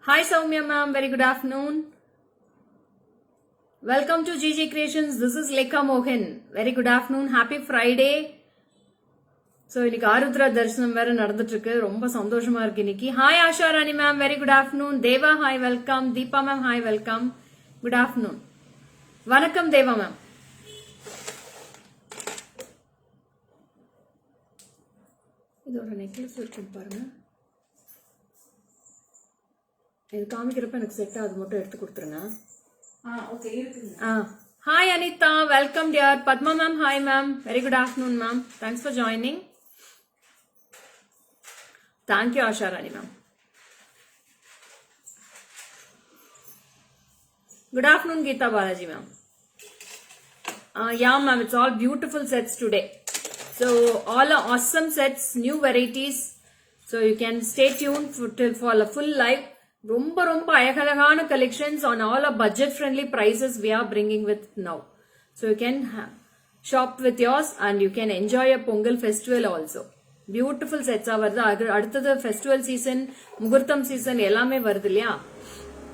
Hi Soumya ma'am, very good afternoon. Welcome to GG Creations. This is Lekha Mohan. Very good afternoon. Happy Friday. So இன்னைக்கு ஆருத்ரா தரிசனம் வேற நடந்துட்டு இருக்கு. ரொம்ப சந்தோஷமா இருக்கு இன்னைக்கு. Hi Asha Rani ma'am, very good afternoon. Deva hi, welcome. Deepa ma'am hi, welcome. Good afternoon. வணக்கம் தேவா மேம். இதோட நெக்லஸ் இருக்கு பாருங்க. இது காமிக்கிறப்ப எனக்கு செட் அது மட்டும் எடுத்து கொடுத்துருங்க. ஓகே இருக்குங்க. Hi Anita, welcome dear. Padma ma'am, hi ma'am. Very good afternoon ma'am. Thanks for joining. Thank you Asha Rani ma'am. Good afternoon Geeta Balaji ma'am. Yeah ma'am, it's all beautiful sets today. So all are awesome sets, new varieties. So you can stay tuned for a full live. ரொம்ப ரொம்ப அழகழகான collections on all our budget friendly prices we are bringing with now. So you can shop with yours and you can enjoy a Pongal festival also. Beautiful sets are வருது. அடுத்தது festival season, முகூர்த்தம் season எல்லாமே வருது இல்லையா?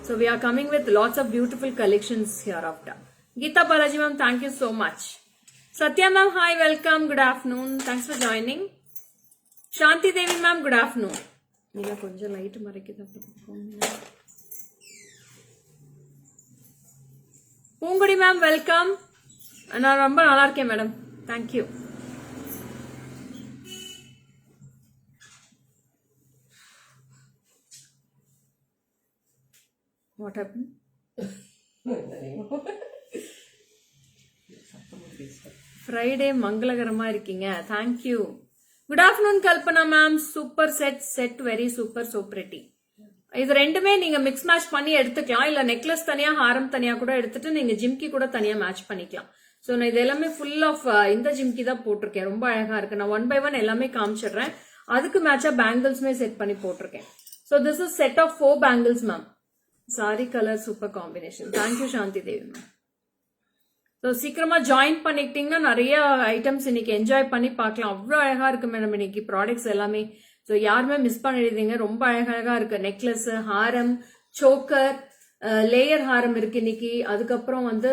So we are coming with lots of beautiful collections hereafter. Geeta Balaji ma'am, thank you so much. Satya ma'am, hi, welcome, good afternoon. Thanks for joining. Shanti Devi ma'am, good afternoon. நீங்க கொஞ்சம் light மறைக்குது. Poongudi ma'am welcome. நான் ரொம்ப நல்லா இருக்கேன் madam. Thank you. What happen? Friday மங்களகரமா இருக்கீங்க. Thank you. Good afternoon Kalpana ma'am. Super set very super, so pretty. இது ரெண்டுமே நீங்க மிக்ஸ் மேட்ச் பண்ணி எடுத்துக்கலாம். இல்ல நெக்லஸ் தனியா ஹாரம் தனியா கூட எடுத்துட்டு நீங்க ஜிம்கி கூட தனியா மேட்ச் பண்ணிக்கலாம். சோ நான் இது எல்லாமே ஃபுல் ஆஃப் இந்த ஜிம்கி தான் போட்டிருக்கேன். ரொம்ப அழகா இருக்கு. நான் 1 by 1 எல்லாமே காமிச்சிடுறேன். அதுக்கு மேட்சா பேங்கிள்ஸ்மே செட் பண்ணி போட்டிருக்கேன். So this is set of 4 bangles ma'am. Sari colour super combination. Thank you Shanthi Devi ma'am. So சீக்கிரமா ஜாயின் பண்ணிக்கிட்டீங்கன்னா நிறைய ஐட்டம்ஸ் இன்னைக்கு என்ஜாய் பண்ணி பார்க்கலாம். அவ்வளோ அழகா இருக்கு மேடம் இன்னைக்கு ப்ராடக்ட்ஸ் எல்லாமே. ஸோ யாருமே மிஸ் பண்ணிடுறீங்க. ரொம்ப அழகழகா இருக்கு. நெக்லஸ், ஹாரம், சோக்கர், லேயர் ஹாரம் இருக்கு இன்னைக்கு. அதுக்கப்புறம் வந்து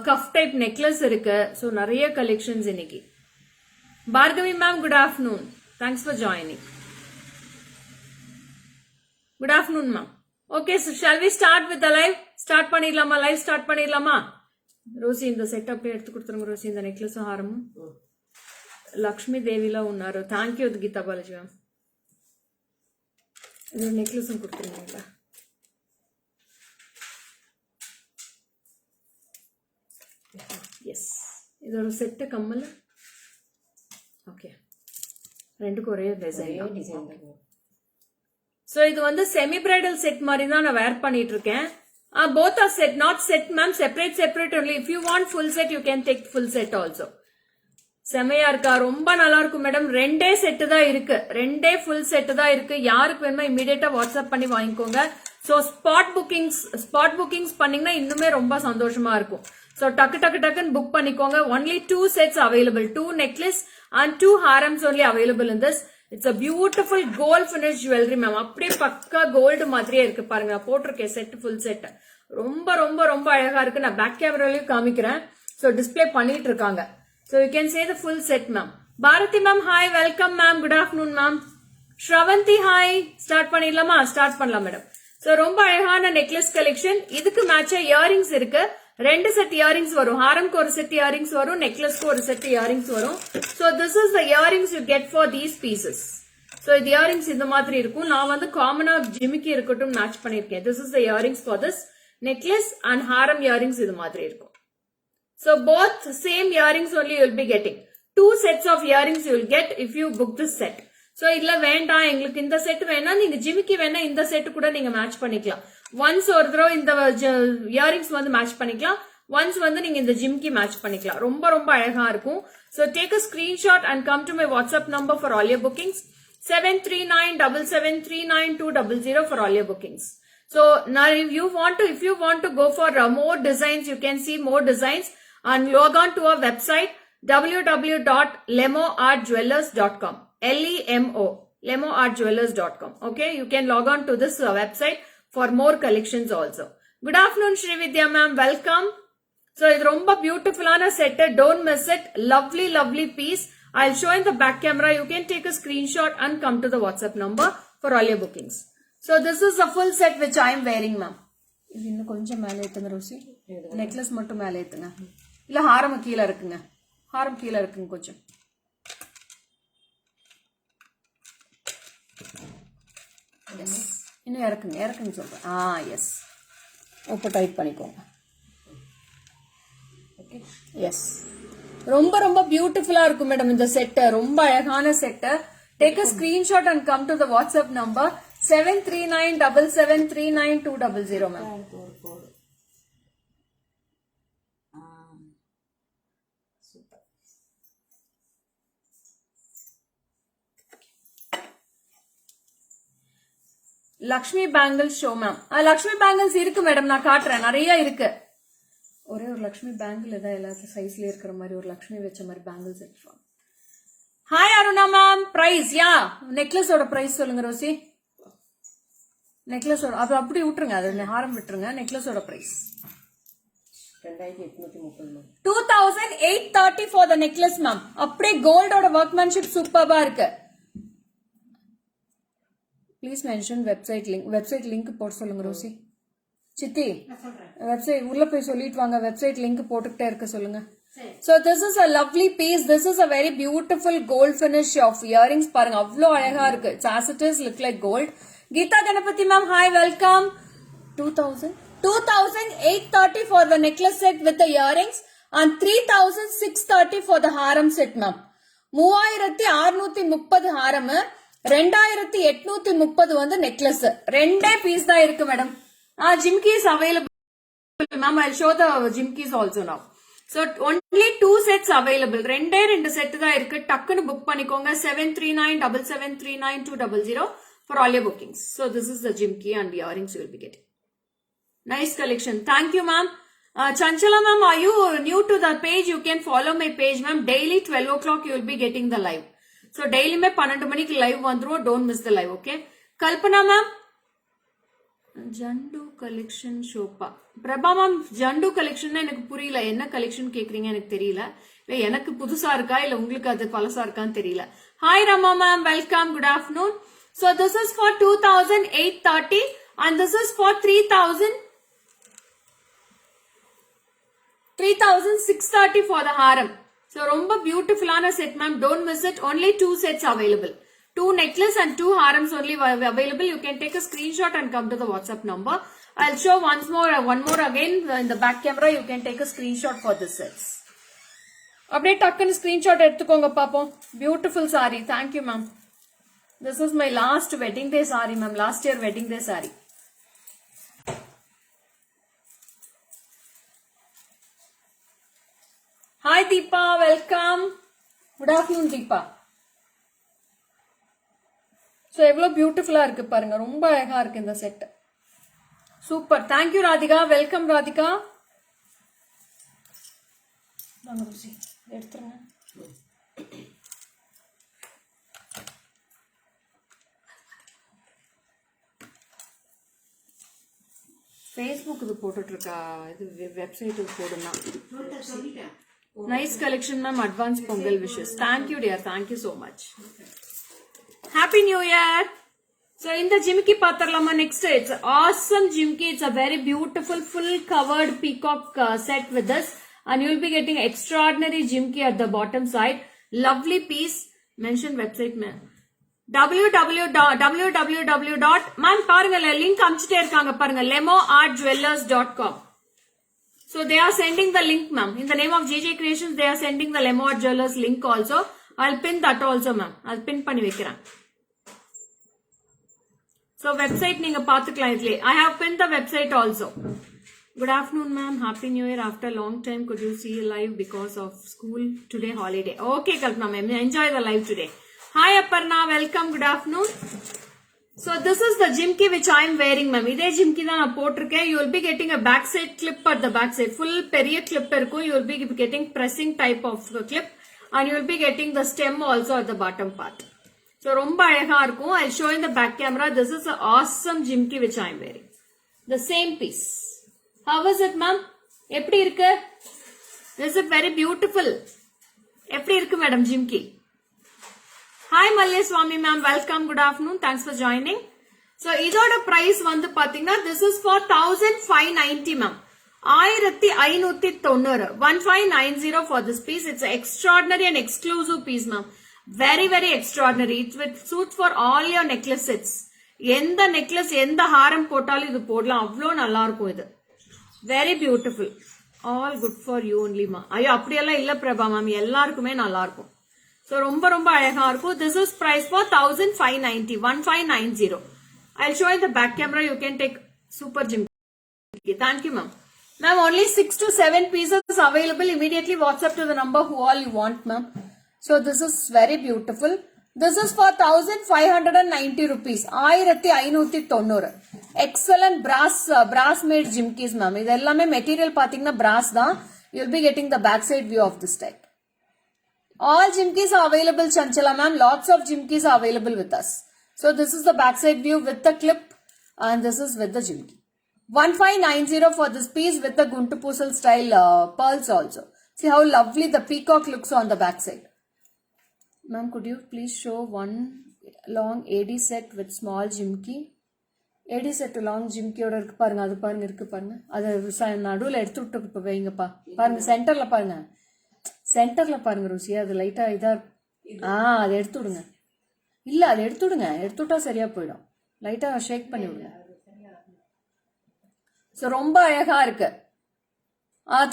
கஃப் டைப் நெக்லஸ் இருக்கு. ஸோ நிறைய கலெக்ஷன்ஸ் இன்னைக்கு. Bhargavi ma'am good afternoon. Thanks for joining. Good afternoon ma'am. Okay shall we start with live? Start பண்ணிடலாமா? லைவ் ஸ்டார்ட் பண்ணிடலாமா? ரோசி இந்த செட்டப் எடுத்து கொடுத்துருங்க ரோசி. இந்த நெக்லஸ் ஹாரமும் லக்ஷ்மி தேவில உன்னாரு. Thank you Geetha Balaji ma'am. இந்த நெக்லஸும் கொடுத்துருங்க. எஸ், இதோட செட்டு கம்மல். ஓகே, ரெண்டுக்கும் ஒரே டிசைன். ஸோ இது வந்து செமி பிரைடல் செட் மாதிரி தான் நான் வேர் பண்ணிட்டு இருக்கேன். Both are set, not set ma'am, separate only. If you want full set, you can take full set also. செமையா இருக்கா? ரொம்ப நல்லா இருக்கும் மேடம். ரெண்டே செட்டு தான் இருக்கு. ரெண்டே ஃபுல் செட்டு தான் இருக்கு. யாருக்கு வேணுமோ இமீடியட்டா வாட்ஸ்அப் பண்ணி வாங்கிக்கோங்க. ஸோ ஸ்பாட் புக்கிங்ஸ் பண்ணீங்கன்னா இன்னுமே ரொம்ப சந்தோஷமா இருக்கும். ஸோ டக்குன்னு புக் பண்ணிக்கோங்க. Only 2 sets available. 2 necklace and 2 harams only available in this. It's a beautiful gold finish jewellery ma'am. அப்படியே பக்கா கோல்டு மாதிரியே இருக்கு பாருங்க. நான் போட்டிருக்கேன் செட், ஃபுல் செட். ரொம்ப ரொம்ப ரொம்ப அழகா இருக்கு. நான் பேக் கேமராலையும் காமிக்கிறேன். ஸோ டிஸ்பிளே பண்ணிட்டு இருக்காங்க. So you can say the full set ma'am. Bharathi ma'am hi, welcome ma'am. Good afternoon ma'am. Sravanthi hi. Start பண்ணிடலாமா? ஸ்டார்ட் பண்ணலாம் மேடம். ஸோ ரொம்ப அழகான நெக்லஸ் கலெக்ஷன். இதுக்கு மேட்சா இயரிங்ஸ் இருக்கு. 2 செட் இயரிங்ஸ் வரும். ஹாரம்க்கு ஒரு செட் இயரிங்ஸ் வரும். நெக்லஸ்க்கு ஒரு செட் இயரிங்ஸ் வரும். So this is the earrings you get for these pieces. So the earrings இந்த மாதிரி இருக்கும். நான் வந்து காமனா ஜிமிக்கி இருக்கட்டும் மேட்ச் பண்ணிருக்கேன். This is the earrings for this necklace and haram earrings இது மாதிரி இருக்கும். So both same earrings only you will be getting. 2 sets of earrings you will get if you book this set. So இல்ல வேண்டாம் எங்களுக்கு இந்த set வேணா, நீங்க ஜிமிக்கி வேணா இந்த செட் கூட நீங்க மேட்ச் பண்ணிக்கலாம். ஒன்ஸ் ஒரு தடவை இந்த இயரிங்ஸ் வந்து மேட்ச் பண்ணிக்கலாம். ஒன்ஸ் வந்து நீங்க இந்த ஜிம்கி மேட்ச் பண்ணிக்கலாம். ரொம்ப ரொம்ப அழகா இருக்கும். So take a screenshot and come to my WhatsApp number for all your bookings. 7397739200 for all your bookings. So now if you want to go for more designs, you can see more designs and log on to our website www.lemoartjewelers.com. LEMO lemoartjewelers.com. Okay, you can log on to this website for more collections also. Good afternoon, Srividya ma'am. Welcome. So, it's romba beautiful set. Don't miss it. Lovely, lovely piece. I'll show in the back camera. You can take a screenshot and come to the WhatsApp number for all your bookings. So, this is the full set which I am wearing, ma'am. இது இன்னும் கொஞ்சம் மேலே ஏத்துங்க Rousey. Necklace மட்டும் மேலே ஏத்துங்க. இல்ல ஹாரம் கீழ இருக்குங்க. ஹாரம் கீழ இருக்குங்க கொஞ்சம். Yes. இன்னும் இறக்குங்க சொல்றேன். yes. இப்போ டைட் பண்ணிக்கோங்க. Okay. Yes. ரொம்ப ரொம்ப பியூட்டிஃபுல்லா இருக்கும் மேடம் இந்த செட். ரொம்ப அழகான set. Take a screenshot and come to the WhatsApp number 7397739200 ma'am. Lakshmi bangles show ma'am. Lakshmi bangles இருக்கு மேடம், நான் காட்டுறேன். நிறைய இருக்கு. ஒரே ஒரு லக்ஷ்மி பேங்கிள் ஏதாவது எல்லா சைஸ்ல இருக்கிற மாதிரி ஒரு லக்ஷ்மி வச்ச மாதிரி பேங்கிள்ஸ் இருக்கு. Hi Aruna ma'am. பிரைஸ் யா நெக்லஸோட பிரைஸ் சொல்லுங்க ரோசி. நெக்லஸோட அது அப்படி விட்டுருங்க, அது ஹாரம் விட்டுருங்க. நெக்லஸோட price 2830 for the necklace ma'am. அப்படியே கோல்டோட ஒர்க்மேன்ஷிப் சூப்பர்பா இருக்கு. ப்ளீஸ் மென்ஷன் வெப்சைட் லிங்க் போட்டு சொல்லுங்க ரோசி. சித்தி வெப்சைட் உள்ள போய் சொல்லிட்டு வாங்க. வெப்சைட் லிங்க் போட்டுக்கிட்டே இருக்க சொல்லுங்க. So this is a lovely piece. This is a very beautiful gold finish of earrings. பாருங்க அவ்வளோ அழகா இருக்கு. It's as it is look like gold. Geeta Ganapati ma'am, hi, welcome. 2830 for the necklace set with the earrings and 3630 for the haram set ma'am. 3630 haram, 2830 வந்து necklace. ரெண்டே piece தான் இருக்கு madam. Jimkis available ma'am. I'll show the jimkis also now. So only 2 sets available. ரெண்டே set தான் இருக்கு. டக்குன்னு book பண்ணிக்கோங்க. 7397739200 for all your bookings. So this is the jimki and the earrings you will be getting. Nice collection. Thank you ma'am. Chanchala ma'am, are you new to the page? You can follow my page ma'am. Daily 12 o'clock you will be getting the live. So daily me 12 மணிக்கு live வந்துரும். Don't miss the live, okay? Kalpana ma'am. ஜண்டு collection ஷோப்பா. Prabha ma'am, ஜண்டு collection எனக்கு புரியல. என்ன collection கேக்குறீங்க எனக்கு தெரியல. இல்ல எனக்கு புதுசா இருக்கா இல்ல உங்களுக்கு அது பழசா இருக்கான்னு தெரியல. Hi Rama ma'am, welcome. Good afternoon. So this is for 2830 and this is for 3630 for the haram. So ரொம்ப பியூட்டிஃபுல்லான set ma'am. Don't miss it. Only 2 sets available. 2 necklace and 2 harams only available. You can take a screenshot and come to the WhatsApp number. I'll show one more again in the back camera. You can take a screenshot for this sets. அப்படியே டக்குன்னு screenshot எடுத்துக்கோங்க பாப்போம். Beautiful saree. Thank you ma'am. This is my last wedding day saree ma'am. Last year wedding day saree. Hi Deepa, welcome. Good afternoon Deepa. So எவ்வளவு பியூட்டிஃபுல்லா இருக்கு பாருங்க. ரொம்ப அழகா இருக்கு இந்த set. Super. Thank you Radhika. Welcome Radhika. எடுத்துருங்க. Facebook இது போட்டுட்டு இருக்கா. இது website போடுனா. Nice collection ma'am. Advance Pongal wishes. Thank you dear. Thank you so much. Happy New Year. So in the jimki patarlama next, it's awesome jimki. It's a very beautiful full covered peacock set with this, and you will be getting extraordinary jimki at the bottom side. Lovely piece. Mention website ma'am. www. ma'am பாருங்க link அம்ச்சிட்டே இருக்காங்க பாருங்க. lemoartjewelers.com. So they are sending the link ma'am. In the name of JJ Creations they are sending the Lemo Art Jewelers link also. I'll pin that also ma'am. I'll pin பண்ணி வைக்கிறேன். So website நீங்க பாத்துக்கலாம் இதுல. I have pinned the website also. Good afternoon ma'am. Happy New Year. After a long time could you see live because of school today holiday. Okay Kalpana ma'am. Enjoy the live today. Hi Aparna. Welcome. Good afternoon. So this is the jimki which I am wearing ma'am. இதே jimki தான் நான் போட்டிருக்கேன். You will be getting a back side clip at the back side. Full பெரிய clip இருக்கும். You will be getting pressing type of clip and you will be getting the stem also at the bottom part. So ரொம்ப அழகா இருக்கும். I'll show in the back camera. This is an awesome jimki which I am wearing. The same piece. How is it, ma'am? எப்படி இருக்கு? Is it very beautiful? எப்படி இருக்கு madam jimki? Hi Malya Swami ma'am, welcome, good afternoon, thanks for joining. So இதோட price வந்து பாத்தீங்கன்னா this is for 1590 ma'am. 1590 1590 for this piece. It's an extraordinary and exclusive piece ma'am. Very very extraordinary. It will suit for all your necklace sets. எந்த necklace எந்த ஹாரம் போட்டாலும் இது போடலாம். அவ்வளோ நல்லா இருக்கும் இது. Very beautiful. All good for you only ma. ஐயோ அப்படியெல்லாம் இல்ல பிரபா மேம், எல்லாருக்குமே நல்லா இருக்கும். So ரொம்ப ரொம்ப அழகா இருக்கும். This is price for 1590 1590. I'll show in the back camera. You can take super jimki. Thank you ma'am. Ma'am, only 6 to 7 pieces available. Immediately WhatsApp to the number who all you want ma'am. So this is very beautiful. This is for 1590 rupees. 1590. Excellent brass made jimkis ma'am. இது எல்லாமே material பாத்தீங்கன்னா brass தான். You'll be getting the backside view of this type. All jimkis are available Chanchala ma'am. Lots of jimkis are available with us. So this is the backside view with the clip and this is with the jimki. 1590 for this piece with the Guntu Pusal style pearls also. See how lovely the peacock looks on the backside. Ma'am, could you please show one long AD set with small jimki? AD set long jimki oda irukku parunga, adu parunga irukku parunga. Adu nadula eduthu vittu veingappa. Parunga center la parunga. Center la parunga Rusi, adu light ah idha adu eduthu vidunga. இல்ல அது எடுத்துடுங்க, எடுத்துட்டா சரியா போயிடும். லைட்டா ஷேக் பண்ணி விடுங்க. So ரொம்ப அழகா இருக்கு.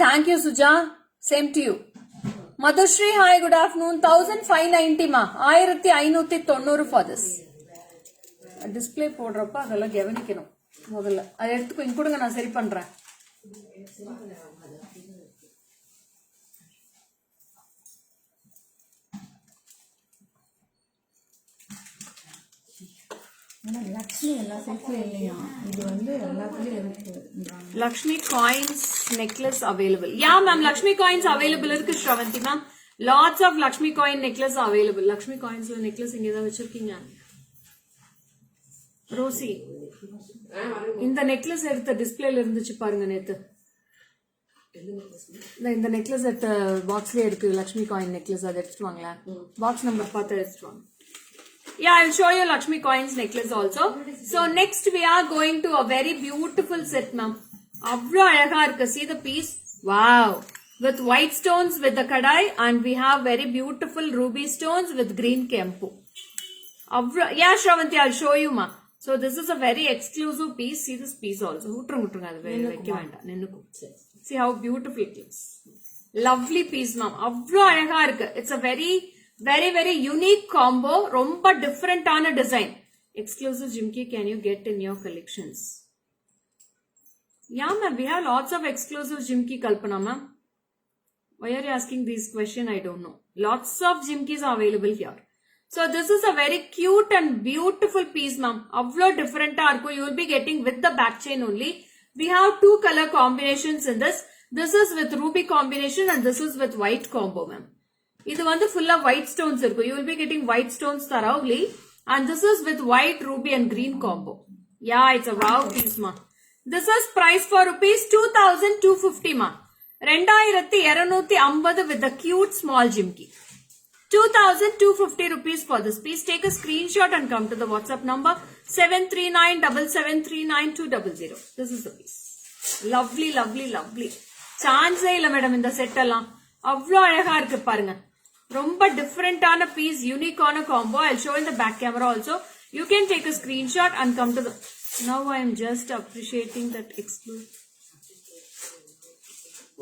Thank you Suja, same to you. Madhushri, hi, good afternoon. 1590 ma, 1590 for this. Display போடுறப்ப அதெல்லாம் கவனிக்கணும் முதல்ல. அதை எடுத்துக்கோ, இங்க கொடுங்க, நான் சரி பண்றேன். லக்ஷ்மி எல்லா செட்லயும் இல்லையா, இது வந்து எல்லாத்துலயும் இருக்கு. Lakshmi coins necklace available. Yeah ma'am, Lakshmi coins available இருக்கு Shravanti ma'am. Lots of Lakshmi coin necklace available. Lakshmi coins necklace இங்க ஏதாவது வச்சிருக்கீங்க? ரோசி, இந்த necklace எடுத்த டிஸ்பிளேல இருந்துச்சு பாருங்க நேத்து. இந்த necklace எடுத்த பாக்ஸ்லயே இருக்கு Lakshmi coin necklace, அதை எடுத்துட்டு வாங்களா. பாக்ஸ் நம்பர் பார்த்து எடுத்துட்டு வாங்க. Yeah, I'll show you Lakshmi coins necklace also. So next we are going to a very beautiful set ma'am. Avlo alaga irukku. See the piece. Wow. With white stones with the kadai and we have very beautiful ruby stones with green kempu. Avlo, yeah Shravanti, I'll show you ma. So this is a very exclusive piece. See this piece also. Hootrunga adu vekka venda nennuku. See how beautiful it looks. Lovely piece ma'am. Avlo alaga irukku. It's a very very unique combo. Romba different on a design. Exclusive jimki can you get in your collections? Yeah ma'am, we have lots of exclusive jimki Kalpana ma'am. Why are you asking this question? I don't know. Lots of jimkis are available here. So this is a very cute and beautiful piece ma'am. Avlo different arko. You will be getting with the back chain only. We have two color combinations in this. This is with ruby combination and this is with white combo ma'am. இது வந்து full of white stones இருக்கு. You will be getting white stones thoroughly and this is with white, ruby and green combo. Yeah, it's a wow piece ma. This is price for rupees 2250 ma. 2250 with the cute small jimki. 2250 rupees for this piece. Take a screenshot and come to the WhatsApp number 73977399200. This is the piece. Lovely, lovely, lovely. Chance இல்ல madam இந்த set எல்லாம். அவ்வளோ அழகா இருக்கு பாருங்க. ரொம்ப டிஃபரெண்டான piece, யூனிக்கான combo. I'll show in the back camera also. You can take a screenshot and come to the. Now I am just appreciating that exclusive.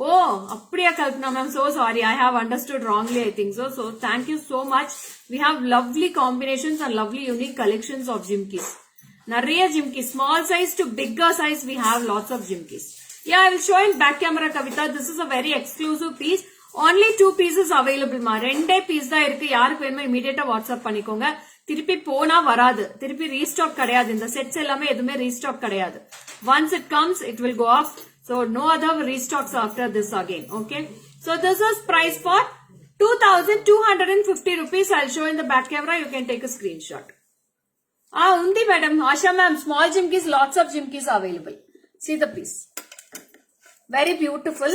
Oh, அப்படியா Kalpana ma'am, so sorry, I have understood wrongly, I think so. So thank you so much. We have lovely combinations and lovely unique collections of jimkis. நிறைய jimkis, small size to bigger size, we have lots of jimkis. Yeah, I will show in back camera Kavita. This is a very exclusive piece. Only 2 pieces available ma. ரெண்டே piece தான் இருக்கு. யாருக்கு வேணுமோ இமிடியேட்டா WhatsApp பண்ணிக்கோங்க. திருப்பி போனா வராது. திருப்பி ரீஸ்டாக் கிடையாது. இந்த செட்ஸ் எல்லாமே எதுவுமே ரீஸ்டாக் கிடையாது. Once it comes, it will go off. So no other restocks after this again. Okay. So this is price for 2,250 rupees. I'll show in the back camera. You can take a screenshot. Undi madam. Asha ma'am, small jimkis, lots of jimkis available. See the piece. Very beautiful.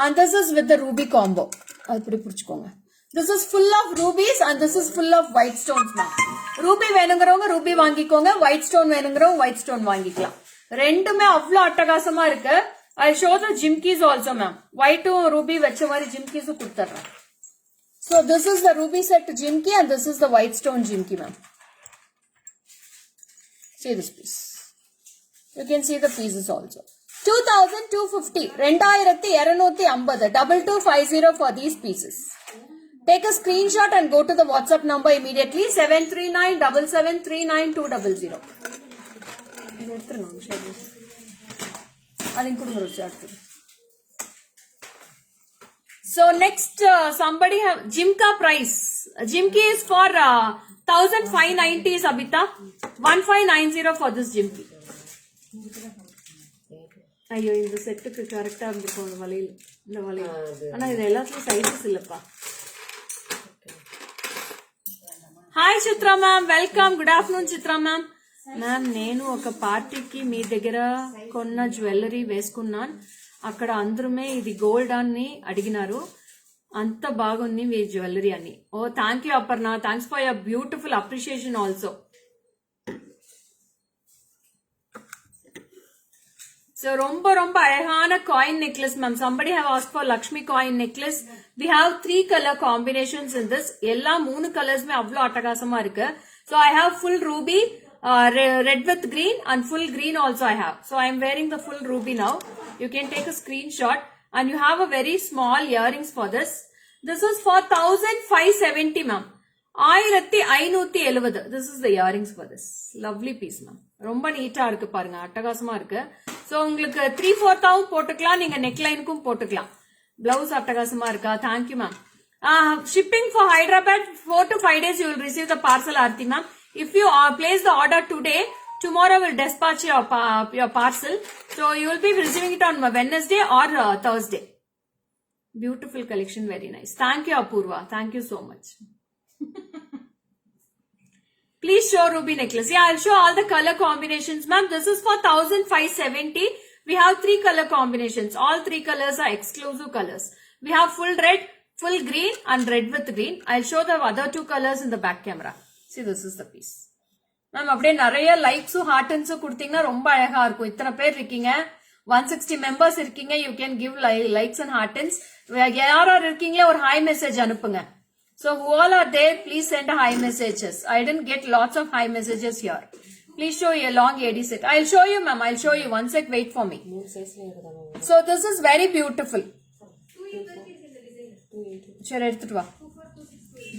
And this is with the ruby combo. This is full of rubies and this is full of white stones ma'am. Ruby வேணுங்கறவங்க ruby வாங்கிக்கோங்க, white stone வேணுங்கறவங்க white stone வாங்கிக்கலாம். ரெண்டுமே அவ்ளோ அட்டகாசமா இருக்கு. I'll show the jimkis also ma'am. White ruby வச்ச மாதிரி jimkis கொடுத்துறேன். So this is the ruby set jimki and this is the white stone jimki ma'am. See this piece. You can see the pieces also. 2,250. 2,250. 2250 for these pieces. Take a screenshot and go to the WhatsApp number immediately. 7397739 200. So next somebody have Jimka price. Jimki is for 1,590 Sabita. 1,590 for this Jimki. ஐயோ இந்த செட்டுக்கு கரெக்டா இருந்துக்கும் இந்த வளையல் ஆனா இது எல்லாத்துலயும் sizes இல்லப்பா. హాయ్ చిత్ర మ్యామ్, వెల్కమ్. గుడ్ ఆఫ్టర్నూన్ చిత్ర మ్యామ్. మ్యామ్ నేను ఒక పార్టీకి మీ దగ్గర కొన్న జ్యువెలరీ వేసుకున్నాను. అక్కడ అందరమే ఇది గోల్డ్ అని అడిగినారు. అంత బాగుంది మీ జ్యువెలరీ అని. Oh thank you Aparna. Thanks for your beautiful appreciation also. So romba அழகான coin necklace ma'am. Somebody have asked for Lakshmi coin necklace. We have 3 color combinations in this. எல்லா 3 colors மே அவ்ளோ அட்டகாசமா இருக்கு. So I have full ruby, red with green and full green also I have. So I am wearing the full ruby now. You can take a screenshot and you have a very small earrings for this. This is for 1,570 ma'am. 1,570. This is the earrings for this. Lovely piece ma'am. ரொம்ப நீட்டா இருக்கு பாருங்க, அட்டகாசமா இருக்கு. So உங்களுக்கு 3/4 போட்டுக்கலாம், நீங்க neck லைனுக்கும் போட்டுக்கலாம். பிளவுஸ் அட்டகாசமா இருக்கா? Thank you ma'am. Shipping for Hyderabad 4 to 5 days you will receive the parcel Aarti ma'am. If you place the order today, tomorrow will dispatch your parcel. So you will be receiving it on Wednesday or Thursday. Beautiful collection, very nice. Thank you Apurva. Thank you so much. Please show ruby necklace. Yeah, I'll show all the color combinations ma'am. This is for 1,570. We have 3 color combinations. All 3 colors are exclusive colors. We have full red, full green and red with green. I'll show the other 2 colors in the back camera. See, this is the piece. Ma'am, அப்படியே நிறைய லைக்ஸும் ஹார்ட்டன்ஸும் கொடுத்தீங்கன்னா ரொம்ப அழகா இருக்கும். இத்தனை பேர் இருக்கீங்க, 160 members இருக்கீங்க. You can give likes and heartens. யாரா இருக்கீங்களே ஒரு high message அனுப்புங்க. So who all are there, please send a high messages. I didn't get lots of high messages here. Please show a long AD set. I'll show you ma'am. I'll show you. One sec, wait for me. So this is very beautiful.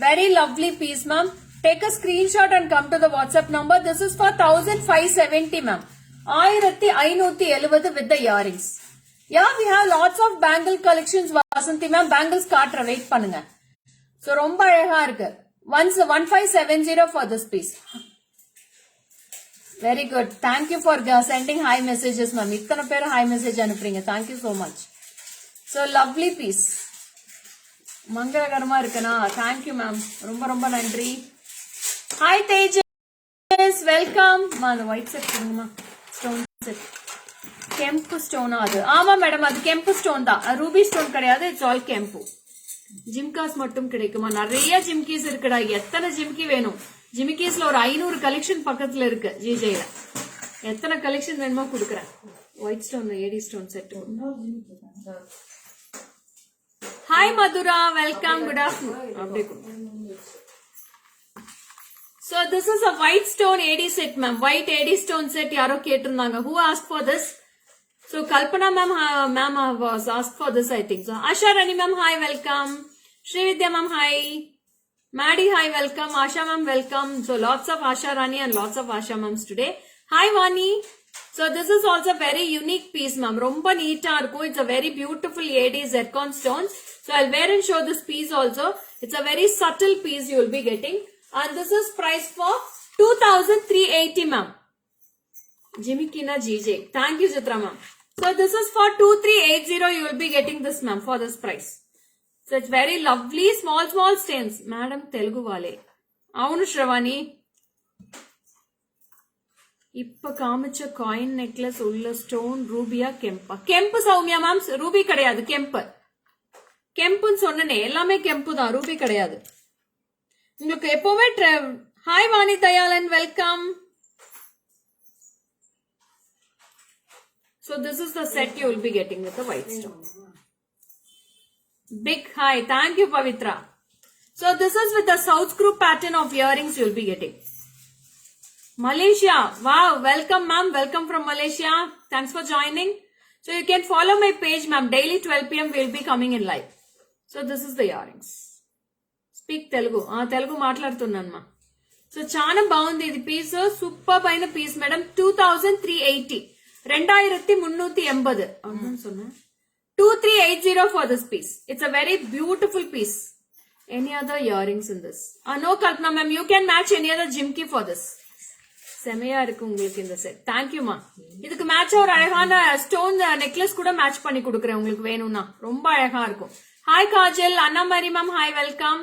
Very lovely piece ma'am. Take a screenshot and come to the WhatsApp number. This is for 1,570 ma'am. 1,570 with the earrings. Yeah, we have lots of bangle collections Vasanthi ma'am. Bangles காட்டுற wait பண்ணுங்க. So ரொம்ப அழகா இருக்கு. 1,570 for this piece. Very good. Thank you for sending high messages ma'am. இத்தனை பேர் high message அனுப்புறீங்க. Thank you so much. So lovely piece. மங்களகரமா இருக்குனா? Thank you ma'am. ரொம்ப ரொம்ப நன்றி. Hi Tejas, welcome. அந்த white set கொடுங்கம்மா. Stone set. கெம்பு ஸ்டோனா அது? ஆமா மேடம், அது கெம்பு ஸ்டோன் தான். ரூபி ஸ்டோன் கிடையாது. இட்ஸ் ஆல் கெம்பு. ஜிம்காஸ் மட்டும் கிடைக்குமா? நிறைய ஜிம்கீஸ் இருக்குடா. எத்தனை ஜிம்கி வேணும்? ஜிமிக்கீஸ்ல ஒரு 500 கலெக்ஷன் பக்கத்துல இருக்கு ஜிஜேல. எத்தனை கலெக்ஷன் வேணுமோ கொடுக்குறேன். White stone, AD stone set. Hi Madhura, welcome. Good afternoon. அப்படியே So this is a white stone AD set ma'am. White AD stone set யாரோ கேட்டிருந்தாங்க. Who asked for this? So Kalpana ma'am was asked for this I think. So Asha Rani ma'am, hi, welcome. Srividya ma'am, hi. Maddie, hi, welcome. Asha ma'am, welcome. So lots of Asha Rani and lots of Asha ma'ams today. Hi Vani. So this is also very unique piece ma'am. Romba neata irukku. It's a very beautiful AD zircon stones. So I'll wear and show this piece also. It's a very subtle piece you will be getting. And this is priced for 2,380 ma'am. Jimikina GJ. Thank you Chitra ma'am. So this is for 2,380. You will be getting this ma'am for this price. So it's very lovely, small stones. Madam Telugu Vale. Avunu Shravani. இப்ப காமிச்ச coin necklace உள்ள stone ரூபியா Kempa? கெம்பு Soumya ma'am, Ruby கிடையாது, கெம்பு. கெம்புன்னு சொன்னனே, எல்லாமே கெம்பு தான், Ruby கிடையாது. உங்களுக்கு எப்பவுமே hi Vani Dayalan, welcome. So this is the set you will be getting with the white stone. Big hi, thank you Pavitra. So this is with the south screw pattern of earrings you will be getting. Malaysia, wow, welcome ma'am, welcome from Malaysia. Thanks for joining. So you can follow my page ma'am, daily 12 p.m. we will be coming in live. So this is the earrings. Speak Telugu. Telugu మాట్లాడుతున్నాను మా. So చాలా బాగుంది ఇది piece, super అయిన piece madam. 2380, 2380 అవును சொன்னா 2380 for this piece. It's a very beautiful piece. Any other earrings in this? No Kalpana ma'am, you can match any other jimki for this. செமையா இருக்கு உங்களுக்கு இந்த செட். தேங்க்யூ மா. இதுக்கு மேட்சா ஒரு அழகான ஸ்டோன் நெக்லஸ் கூட மேட்ச் பண்ணி கொடுக்குறேன் உங்களுக்கு வேணும்னா. ரொம்ப அழகா இருக்கும். ஹாய் காஜல், அண்ணா மாரி ma'am, hi, welcome.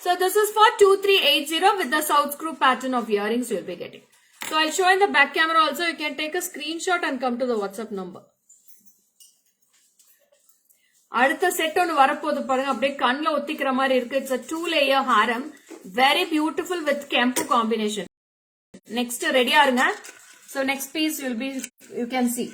So this is for 2380 with the south screw pattern of earrings you will be getting. So I'll show in the back camera also. You can take a screenshot and come to the WhatsApp number. அடுத்த set ஒன்னு வரப்போது பாருங்க, அப்படியே கண்ணில் ஒத்திக்கிற மாதிரி இருக்கு. It's a 2-layer harem, very beautiful with kempu combination. Next ready ஆருங்க. So next piece you can see.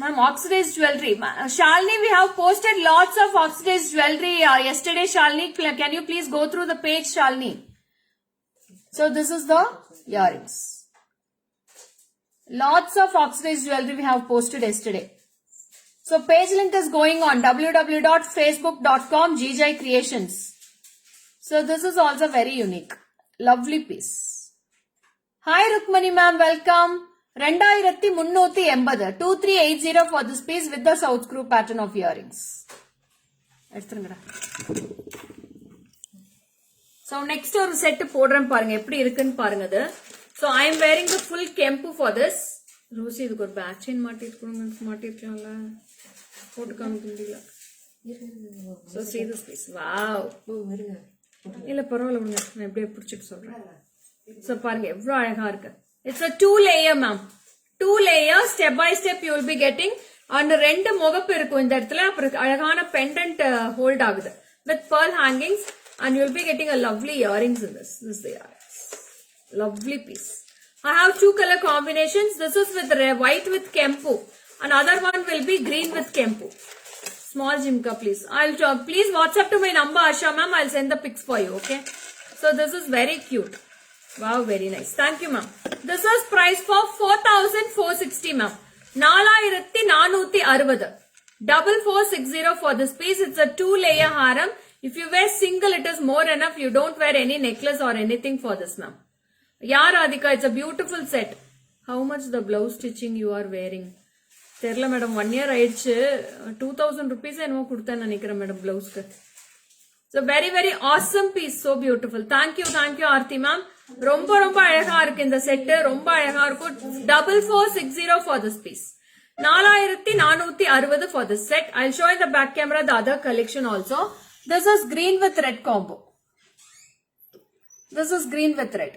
Ma'am, oxidized jewelry. Shalini, we have posted lots of oxidized jewelry yesterday. Shalini, can you please go through the page, Shalini? So this is the earrings. Lots of oxidized jewelry we have posted yesterday. So page link is going on www.facebook.com GJ Creations. So this is also very unique. Lovely piece. Hi Rukmani ma'am, welcome. 2380, 2380 for this piece with the south screw pattern of earrings. So next ஒரு set போடுறேன் பாருங்க, எப்படி இருக்குன்னு பாருங்க அது. So I am wearing the full kempu for this. Rosy இதுக்கு ஒரு back chain மாட்டிருக்கலாம்ல, போட்டு காமிக்க முடியல. So see this piece. Wow. இல்ல பரவாயில்ல விடுங்க, நான் எப்படியே பிடிச்சிட்டு சொல்றேன். சோ பாருங்க எவ்வளவு அழகா இருக்கு. It's a 2-layer ma'am, 2-layer step by step you will be getting. and ரெண்டு முகப்பு இருக்கும் இந்த இடத்துல. அப்புறம் அழகான பெண்டன்ட் ஹோல்ட் ஆகுது with pearl hangings, and you will be getting a lovely earrings in this. This is the earrings. Lovely piece. I have 2 color combinations. This is with white with kempu. Another one will be green with kempu. Small jimka, please. Please WhatsApp to my number, Asha ma'am. I'll send the pics for you, okay? So this is very cute. Wow, very nice. Thank you, ma'am. This is price for 4460, ma'am. 4460. 4460 for this piece. It's a 2-layer harem. If you wear single, it is more enough. You don't wear any necklace or anything for this, ma'am. Yeah, Radhika, it's a beautiful set. How much the blouse stitching you are wearing? தெரியல madam, 1 year ஆயிடுச்சு. 2000 rupees என்னமோ கொடுத்தேன் நினைக்கிறேன் madam பிளவுஸ்க்கு. So very very awesome piece, so beautiful. Thank you Aarthi ma'am. ரொம்ப ரொம்ப அழகா இருக்கு இந்த செட், ரொம்ப அழகா இருக்கும். 4460 for this piece. 4460 for this set. I'll show in the back camera the other collection also. This is green with red combo. This is green with red.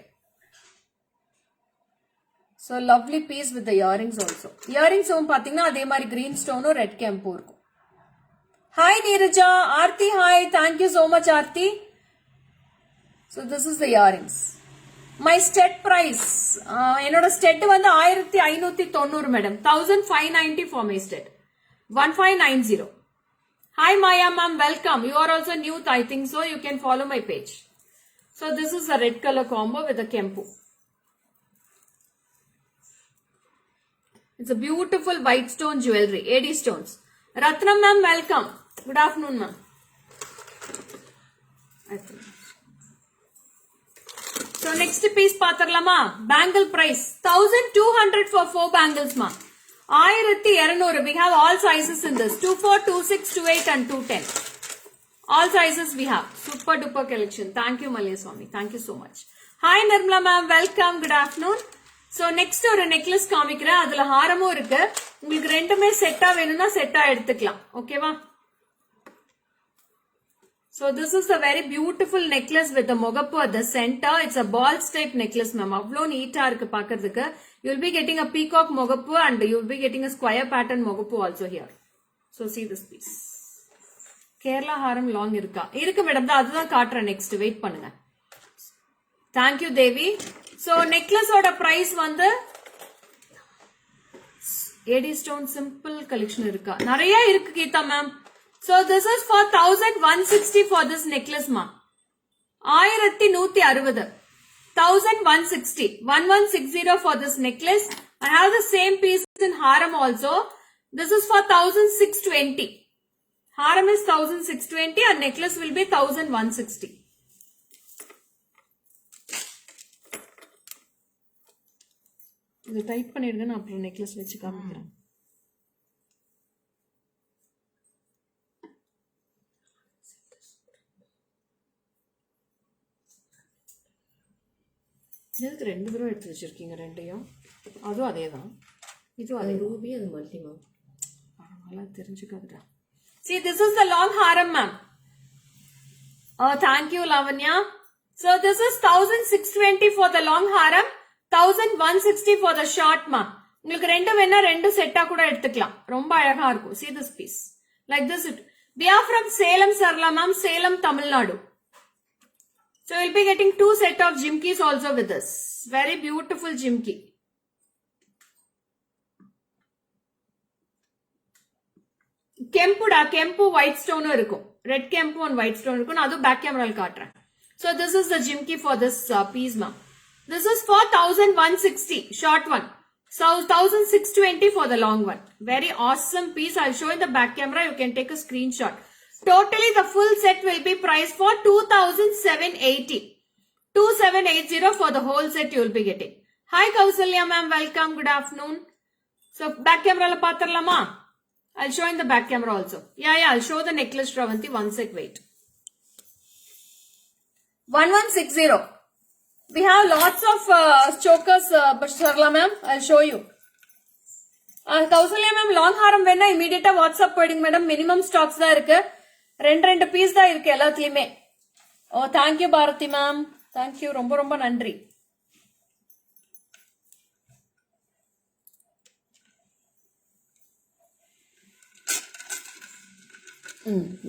So lovely piece with the earrings also. Earrings பாத்தீங்கன்னா அதே மாதிரி green stone or red kempu இருக்கும். Hi Neeraja, Aarti, hi. Thank you so much Aarti. So this is the earrings. My stud price. என்னோட stud வந்து 1590 madam. 1590 for my stud. 1590. Hi Maya ma'am, welcome. You are also new, I think so. You can follow my page. So this is a red color combo with the kempu. It's a beautiful white stone jewelry, AD stones. Ratnam ma'am, welcome. Good afternoon ma'am. So next piece paatharlama. Bangle price 1200 for 4 bangles ma. 1200. We have all sizes in this. 24, 26, 28 and 210. All sizes we have. Super duper collection. Thank you Malaya Swami. Thank you so much. Hi Nirmala ma'am, welcome. Good afternoon. So next ஒரு necklace காமிக்கிறேன். அதுல ஹாரமும் இருக்கு. உங்களுக்கு ரெண்டுமே செட்டா வேணும்னா செட்டா எடுத்துக்கலாம். ஓகேவா? So this is a very beautiful necklace with a mogappu at the center. It's a balls type necklace, ma'am. Avlo neat ah irukku paakradhukku. You will be getting a peacock mogappu and you will be getting a square pattern mogappu also here. So see this piece. Kerala haram long irukka. Irukku madam, adha kaatra next. Wait pannunga. Thank you, Devi. So necklace oda price vandu AD stone simple collection irukka. Nariya irukku Geeta ma'am. So this is for 1160 for this necklace ma. 1160. 1160. 1160 for this necklace. I have the same piece in haram also. This is for 1620. Haram is 1620 and necklace will be 1160. இது type பண்ணிடுங்க நான் அப்புறம் necklace வச்சு காமிக்கிறேன். இதுக்கு 2 தடவை எடுத்து வச்சிருக்கீங்க ரெண்டையும். அதுவும் அதே தான். இதுவும் அதே ரூபி அது மல்டிமா. பரவாயில்ல தெரிஞ்சுக்காதுடா. See this is the long haram ma'am. Oh thank you Lavanya. So this is 1620 for the long haram. 1160 for the short ma. உங்களுக்கு ரெண்டு வேணா ரெண்டு செட்டா கூட எடுத்துக்கலாம். ரொம்ப அழகா இருக்கும். See this piece. Like this. We are from Salem Sarla ma'am. Salem, Tamil Nadu. So you'll be getting 2 set of jimkis also with this. Very beautiful jimki. Kempu white stone இருக்கும். Red kempu and white stone இருக்கும். நான் அது back camera காட்டுறேன். So this is the jimki for this piece ma'am. This is for 1160, short one. So 1620 for the long one. Very awesome piece. I'll show in the back camera. You can take a screenshot. Totally the full set will be priced for 2780. 2780 for the whole set you will be getting. Hi Kausalya ma'am, welcome. Good afternoon. So back camera la paathirlama. I'll show in the back camera also. Yeah, I'll show the necklace Shravanti. One sec, wait. 1160. We have lots of chokers, Sarla ma'am. I'll show you. Kausalya ma'am, long haram venna immediate WhatsApp போயிடுங்க madam. Minimum stocks தான் இருக்கு. ரெண்டு piece தான் இருக்கு எல்லாத்துலயுமே. Oh, thank you Bharati ma'am. Thank you. ரொம்ப ரொம்ப நன்றி.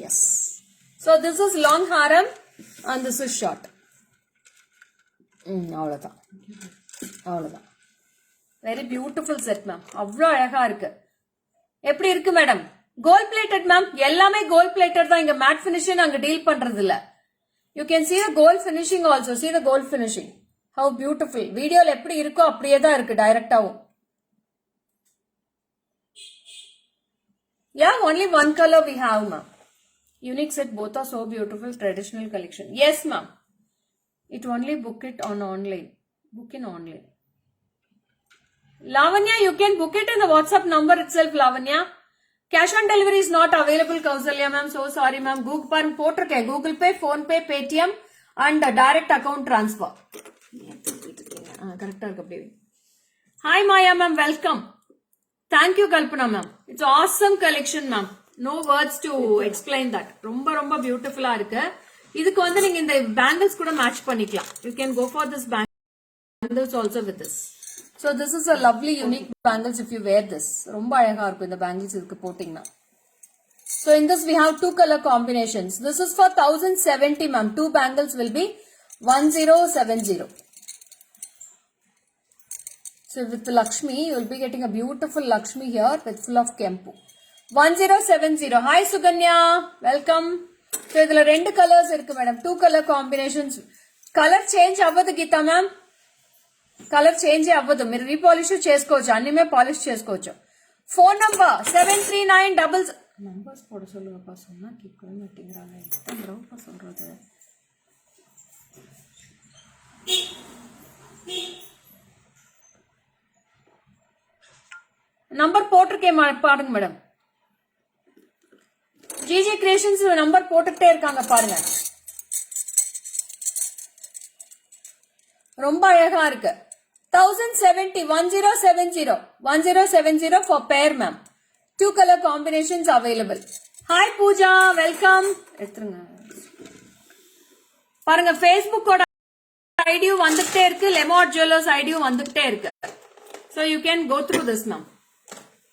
Yes. So this is long haram and this is short. அவ்வளவுதான். Very beautiful set ma'am. அவ்வளோ அழகா இருக்கு. எப்படி இருக்கு மேடம்? Gold plated ma'am. எல்லாமே கோல்ட் பிளேட்டட் தான். இங்க மேட் பினிஷிங் அங்க டீல் பண்றது இல்ல. You can see the gold finishing also. See the gold finishing. How beautiful. வீடியோல எப்படி இருக்கோ அப்படியே தான் இருக்கு டைரக்டாவும். Yeah, only one color we have ma'am. Unique set, both are so beautiful. Traditional collection. Yes ma'am. It only book it on online. Book in online. Lavanya, you can book it in the WhatsApp number itself, Lavanya. Cash on delivery is not available, Kausalya ma'am. So sorry ma'am. Google Pay, Phone Pay, Paytm and direct account transfer. Hi Maya ma'am, welcome. Thank you Kalpana ma'am. It's awesome collection ma'am. No words to explain that. ரொம்ப ரொம்ப பியூட்டிஃபுல்லா இருக்கு. இதுக்கு வந்து நீங்க இந்த bangles கூட match பண்ணிக்கலாம். You can go for this bangles also with this. So this is a lovely unique bangles if you wear this. ரொம்ப அழகா இருக்கும் இந்த bangles இதுக்கு போட்டீங்கன்னா. So in this we have 2 color combinations. This is for 1070 ma'am. 2 bangles will be 1070. So with Lakshmi, you will be getting a beautiful Lakshmi here with full of kempu. 1070. Hi Suganya, welcome. So idhula rendu colors irukku madam. 2 color combinations. Color change avvadu Geeta ma'am. Color change avvadu. Meer repolish chesukochu. Annime polish chesukochu. Phone number 739 numbers poda solunga pa sonna keekka mattingranga. Endra pa solradhu. Number போட்டிருக்கேன் பாருங்க madam. GG creations number போட்டுக்கிட்டே இருக்காங்க பாருங்க. ரொம்ப அழகா இருக்கு. 1070 1070 for pair ma'am. 2 color combinations available. Hi Pooja, welcome. எடுத்துருங்க. பாருங்க ஃபேஸ்புக்கோட ஐடியும் வந்துட்டே இருக்கு, லெமார்ட் ஜுவல்லர்ஸ் ஐடியும் வந்துட்டே இருக்கு. So you can go through this now.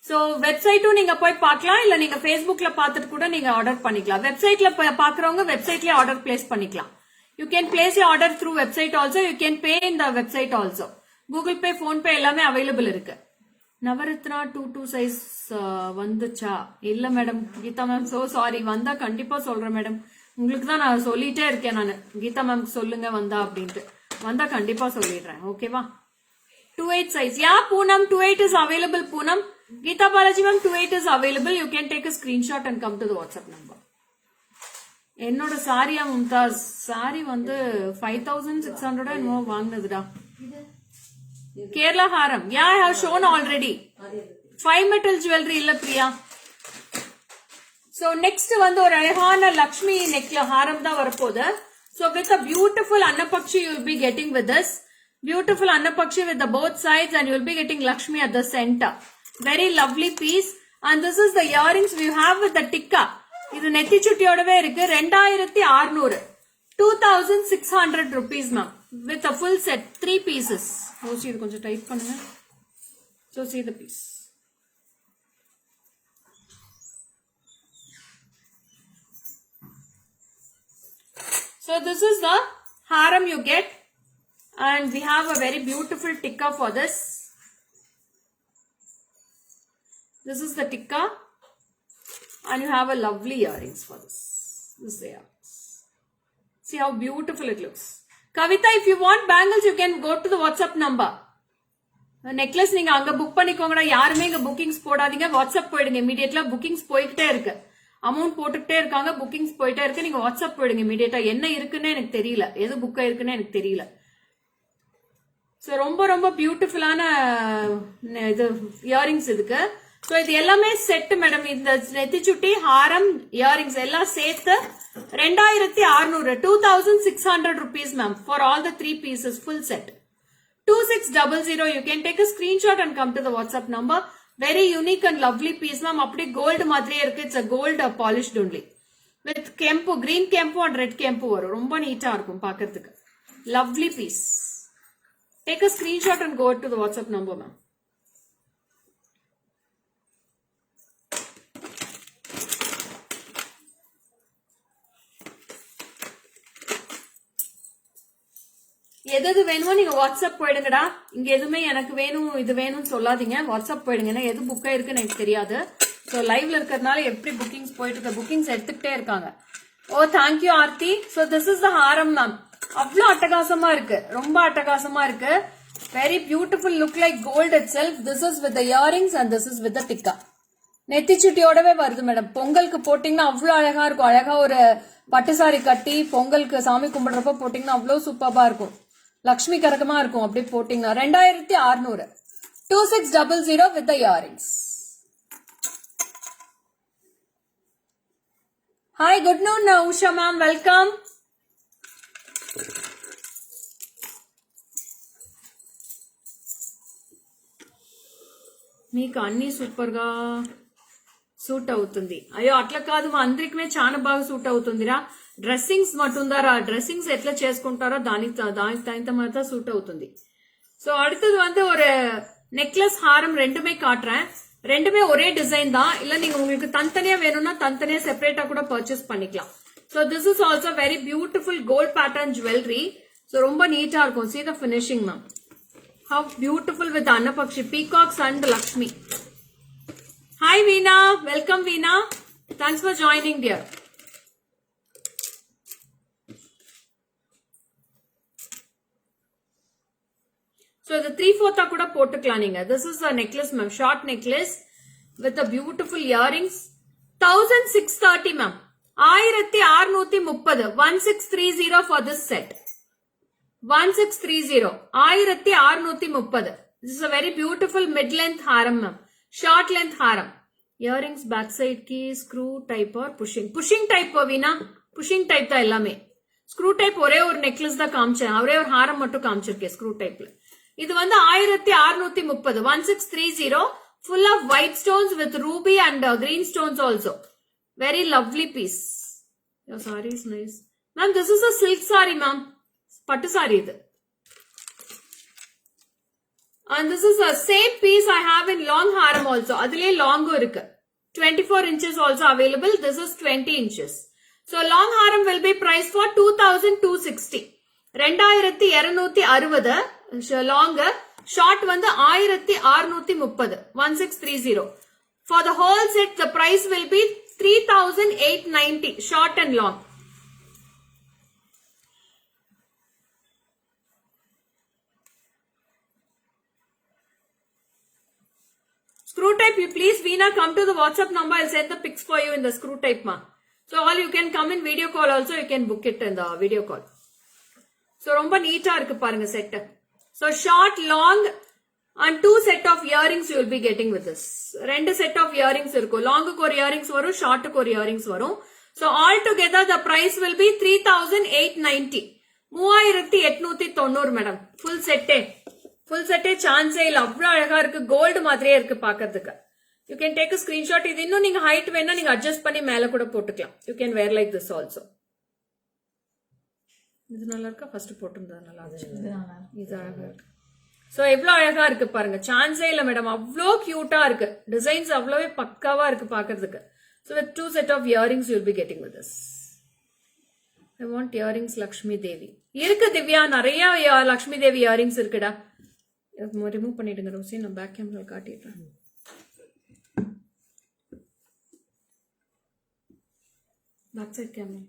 So வெப்சைட்டும் நீங்க போய் பார்க்கலாம், இல்ல நீங்க ஃபேஸ்புக்ல பார்த்துட்டு கூட நீங்க ஆர்டர் பண்ணிக்கலாம். வெப்சைட்ல பாக்குறவங்க வெப்சைட்லயே ஆர்டர் பிளேஸ் பண்ணிக்கலாம். You can place your order through website also. You can pay in the website also. Google Pay, Phone Pay எல்லாமே available இருக்கு. நவரத்னா 22 சைஸ் வந்துச்சா? இல்ல madam Geetha ma'am, so sorry. வந்தா கண்டிப்பா சொல்றேன் மேடம். உங்களுக்கு தான் நான் சொல்லிட்டே இருக்கேன் நானு. கீதா மேம் சொல்லுங்க வந்தா அப்படின்ட்டு. வந்தா கண்டிப்பா சொல்லிடுறேன். ஓகேவா? 28 size. Yeah, Poonam, 28 is available, Poonam. Geeta Balaji ma'am, 28 is available. You can take a screenshot and come to the WhatsApp number. என்னோட சாரியா மும்தாஸ், சாரி வந்து 5600 என்னமோ வாங்கினதுடா. கேரளா ஹாரம். Yeah, I have shown already. 5 metal jewelry இல்ல பிரியா. So next வந்து ஒரு அழகான லக்ஷ்மி நெக்ல ஹாரம் தான் வரப்போகுது. So with a beautiful Annapakshi you will be getting with this. Beautiful Annapakshi with the both sides, and you will be getting Lakshmi at the center. Very lovely piece. And this is the earrings we have with the tikka. இது நெத்தி சுட்டியோடவே இருக்கு. 2600, 2600 rupees ma'am, with a full set, 3 pieces. ஓசி இது கொஞ்சம் tight பண்ணுங்க. So see the piece. So this is the haram you get, and we have a very beautiful tikka for this. This is the tikka, and you have a lovely earrings for this. This is the earrings. See how beautiful it looks. Kavita, if you want bangles, you can go to the WhatsApp number. Necklace நீங்க அங்க book பண்ணிக்கோங்கடா. யாருமே இங்க bookings போடாதீங்க. WhatsApp போயிடுங்க இமீடியட்லா. Bookings போய்கிட்டே இருக்கு. Amount போட்டுக்கிட்டே இருக்காங்க. புக்கிங்ஸ் போயிட்டே இருக்கு. நீங்க வாட்ஸ்அப் போயிடுங்க இமீடியட்டா. என்ன இருக்குன்னு எனக்கு தெரியல, எது புக் ஆயிருக்குன்னு எனக்கு தெரியல. சோ ரொம்ப ரொம்ப பியூட்டிஃபுல்லான இது இயரிங்ஸ் இதுக்கு. சோ இது எல்லாமே செட் மேடம். இந்த நெத்திச்சுட்டி, ஹாரம், இயரிங்ஸ் எல்லாம் சேர்த்து 2600, 2600 rupees ma'am, for all the 3 pieces, full set. 2600. You can take a screenshot and come to the WhatsApp number. Very unique and lovely piece ma'am. அப்படியே gold மாதிரியே இருக்கு. It's a gold polished only with kempu, green kempu and red kempu வரும். ரொம்ப நீட்டா இருக்கும் பார்க்கிறதுக்கு. Lovely piece. Take a screenshot and go to the WhatsApp number ma'am. எது வேணுமோ நீங்க வாட்ஸ்அப் போயிடுங்கடா. இங்க எதுவுமே எனக்கு வேணும் இது வேணும்னு சொல்லாதீங்க. வாட்ஸ்அப் போயிடுங்க. ஏன்னா எது புக் ஆயிருக்குன்னு எனக்கு தெரியாது. சோ லைவ்ல இருக்கிறதுனால எப்படி புக்கிங்ஸ் போயிட்டு இருக்க, புக்கிங்ஸ் எடுத்துக்கிட்டே இருக்காங்க. Oh thank you Aarthi. So this is the ஹாரம் மேம். அவ்வளவு அட்டகாசமா இருக்கு, ரொம்ப அட்டகாசமா இருக்கு. Very beautiful, look like gold itself. This is with the earrings and this is with the tikka. நெத்திச்சுட்டியோடவே வருது மேடம். பொங்கலுக்கு போட்டீங்கன்னா அவ்வளவு அழகா இருக்கும். அழகா ஒரு பட்டு சாரி கட்டி பொங்கலுக்கு சாமி கும்பிடுறப்ப போட்டீங்கன்னா அவ்வளவு சூப்பரா இருக்கும். லக்ஷ்மி கரகமா இருக்கும் அப்படியே போட்டீங்கன்னா. 2600, 2600 with the earrings. Hi, good noon Usha ma'am, welcome. మీకు అన్ని సూపర్ గా సూట్ అవుతుంది. అయ్యో అట్లా కాదు, మా అందరికీ చాలా బాగా సూట్ అవుతుందిరా. డ్రెస్సింగ్స్ మటుందారా, డ్రెస్సింగ్స్ ఎట్లా చేసుకుంటారో దానికి தகுந்த மாதிரி தான் சூட் అవుతుంది. சோ அடுத்தது வந்து ஒரு நெக்லஸ், ஹாரம் ரெண்டுமே காட்டுறேன். ரெண்டுமே ஒரே டிசைன் தான். இல்ல நீங்க உங்களுக்கு தனித்தனியா வேணும்னா தனித்தனியா செப்பரேட்டா கூட பர்ச்சேஸ் பண்ணிக்கலாம். So this is also very beautiful gold pattern jewellery. So ரொம்ப நீட்டா இருக்கும். See the finishing ma'am. How beautiful with the Annapakshi, peacocks and Lakshmi. Hi Veena, welcome Veena. Thanks for joining dear. So the 3/4 கூட போட்டுக்கலாம் நீங்க. This is a necklace ma'am, short necklace with a beautiful earrings. 1630 ma'am. 1630, 1630 for this set. 1630, 1630. This is a very beautiful mid-length haram ma'am. Short length haram. Earrings backside key, screw type or pushing. Pushing type Veena. Pushing type தான் எல்லாமே. Screw type ஒரே ஒரு necklace தான் காமிச்சேன். ஒரே ஒரு haram மட்டும் காமிச்சிருக்கேன் screw typeல. இது வந்து 1630, 1630, full of white stones with ruby and green stones also. Very lovely piece. Your saree is nice. Ma'am, this is a silk saree, ma'am. Pattu saree idu. And this is the same piece I have in long haram also. Adile long irukku. 24 inches also available. This is 20 inches. So long haram will be priced for 2260. 2260 long. Short வந்து 1630 1630. For the whole set the price will be 3890 short and long. Screw type, you please Veena come to the WhatsApp number. I'll send the pics for you in the screw type ma. So all you can come in video call also. You can book it in the video call. So romba neat ah irukku parunga set. So short, long and 2 set of earrings you will be getting with this. 2 set of earrings irukku. Long ku or earrings varum, short ku or earrings varum. So all together the price will be 3890. 3890 madam. Full set. Full set chance இல்ல அவ்வளவு அழகா இருக்கு. Gold மாதிரியே இருக்கு பாக்கிறதுக்கு. You can take a screenshot. இது இன்னும் நீங்க height வேணா நீங்க adjust பண்ணி மேல கூட போட்டுக்கலாம். You can wear like this also. இது நல்லா இருக்கா? ஃபர்ஸ்ட் போட்டுருந்தா நல்லா இருந்துச்சு. இது அழகா இருக்கு. சோ எவ்வளவு அழகா இருக்கு பாருங்க. சான்ஸே இல்ல மேடம். அவ்வளோ கியூட்டா இருக்கு. டிசைன்ஸ் அவ்வளவே பக்காவா இருக்கு பாக்கிறதுக்கு. So with 2 set of earrings you will be getting with this. I want earrings Lakshmi Devi. இருக்கு திவ்யா, நிறைய லக்ஷ்மி தேவி earrings இருக்குடா. ரிமூவ் பண்ணிடுங்க ரோசி, நான் பேக் கேமரா காட்டிடுறேன். Back side camera.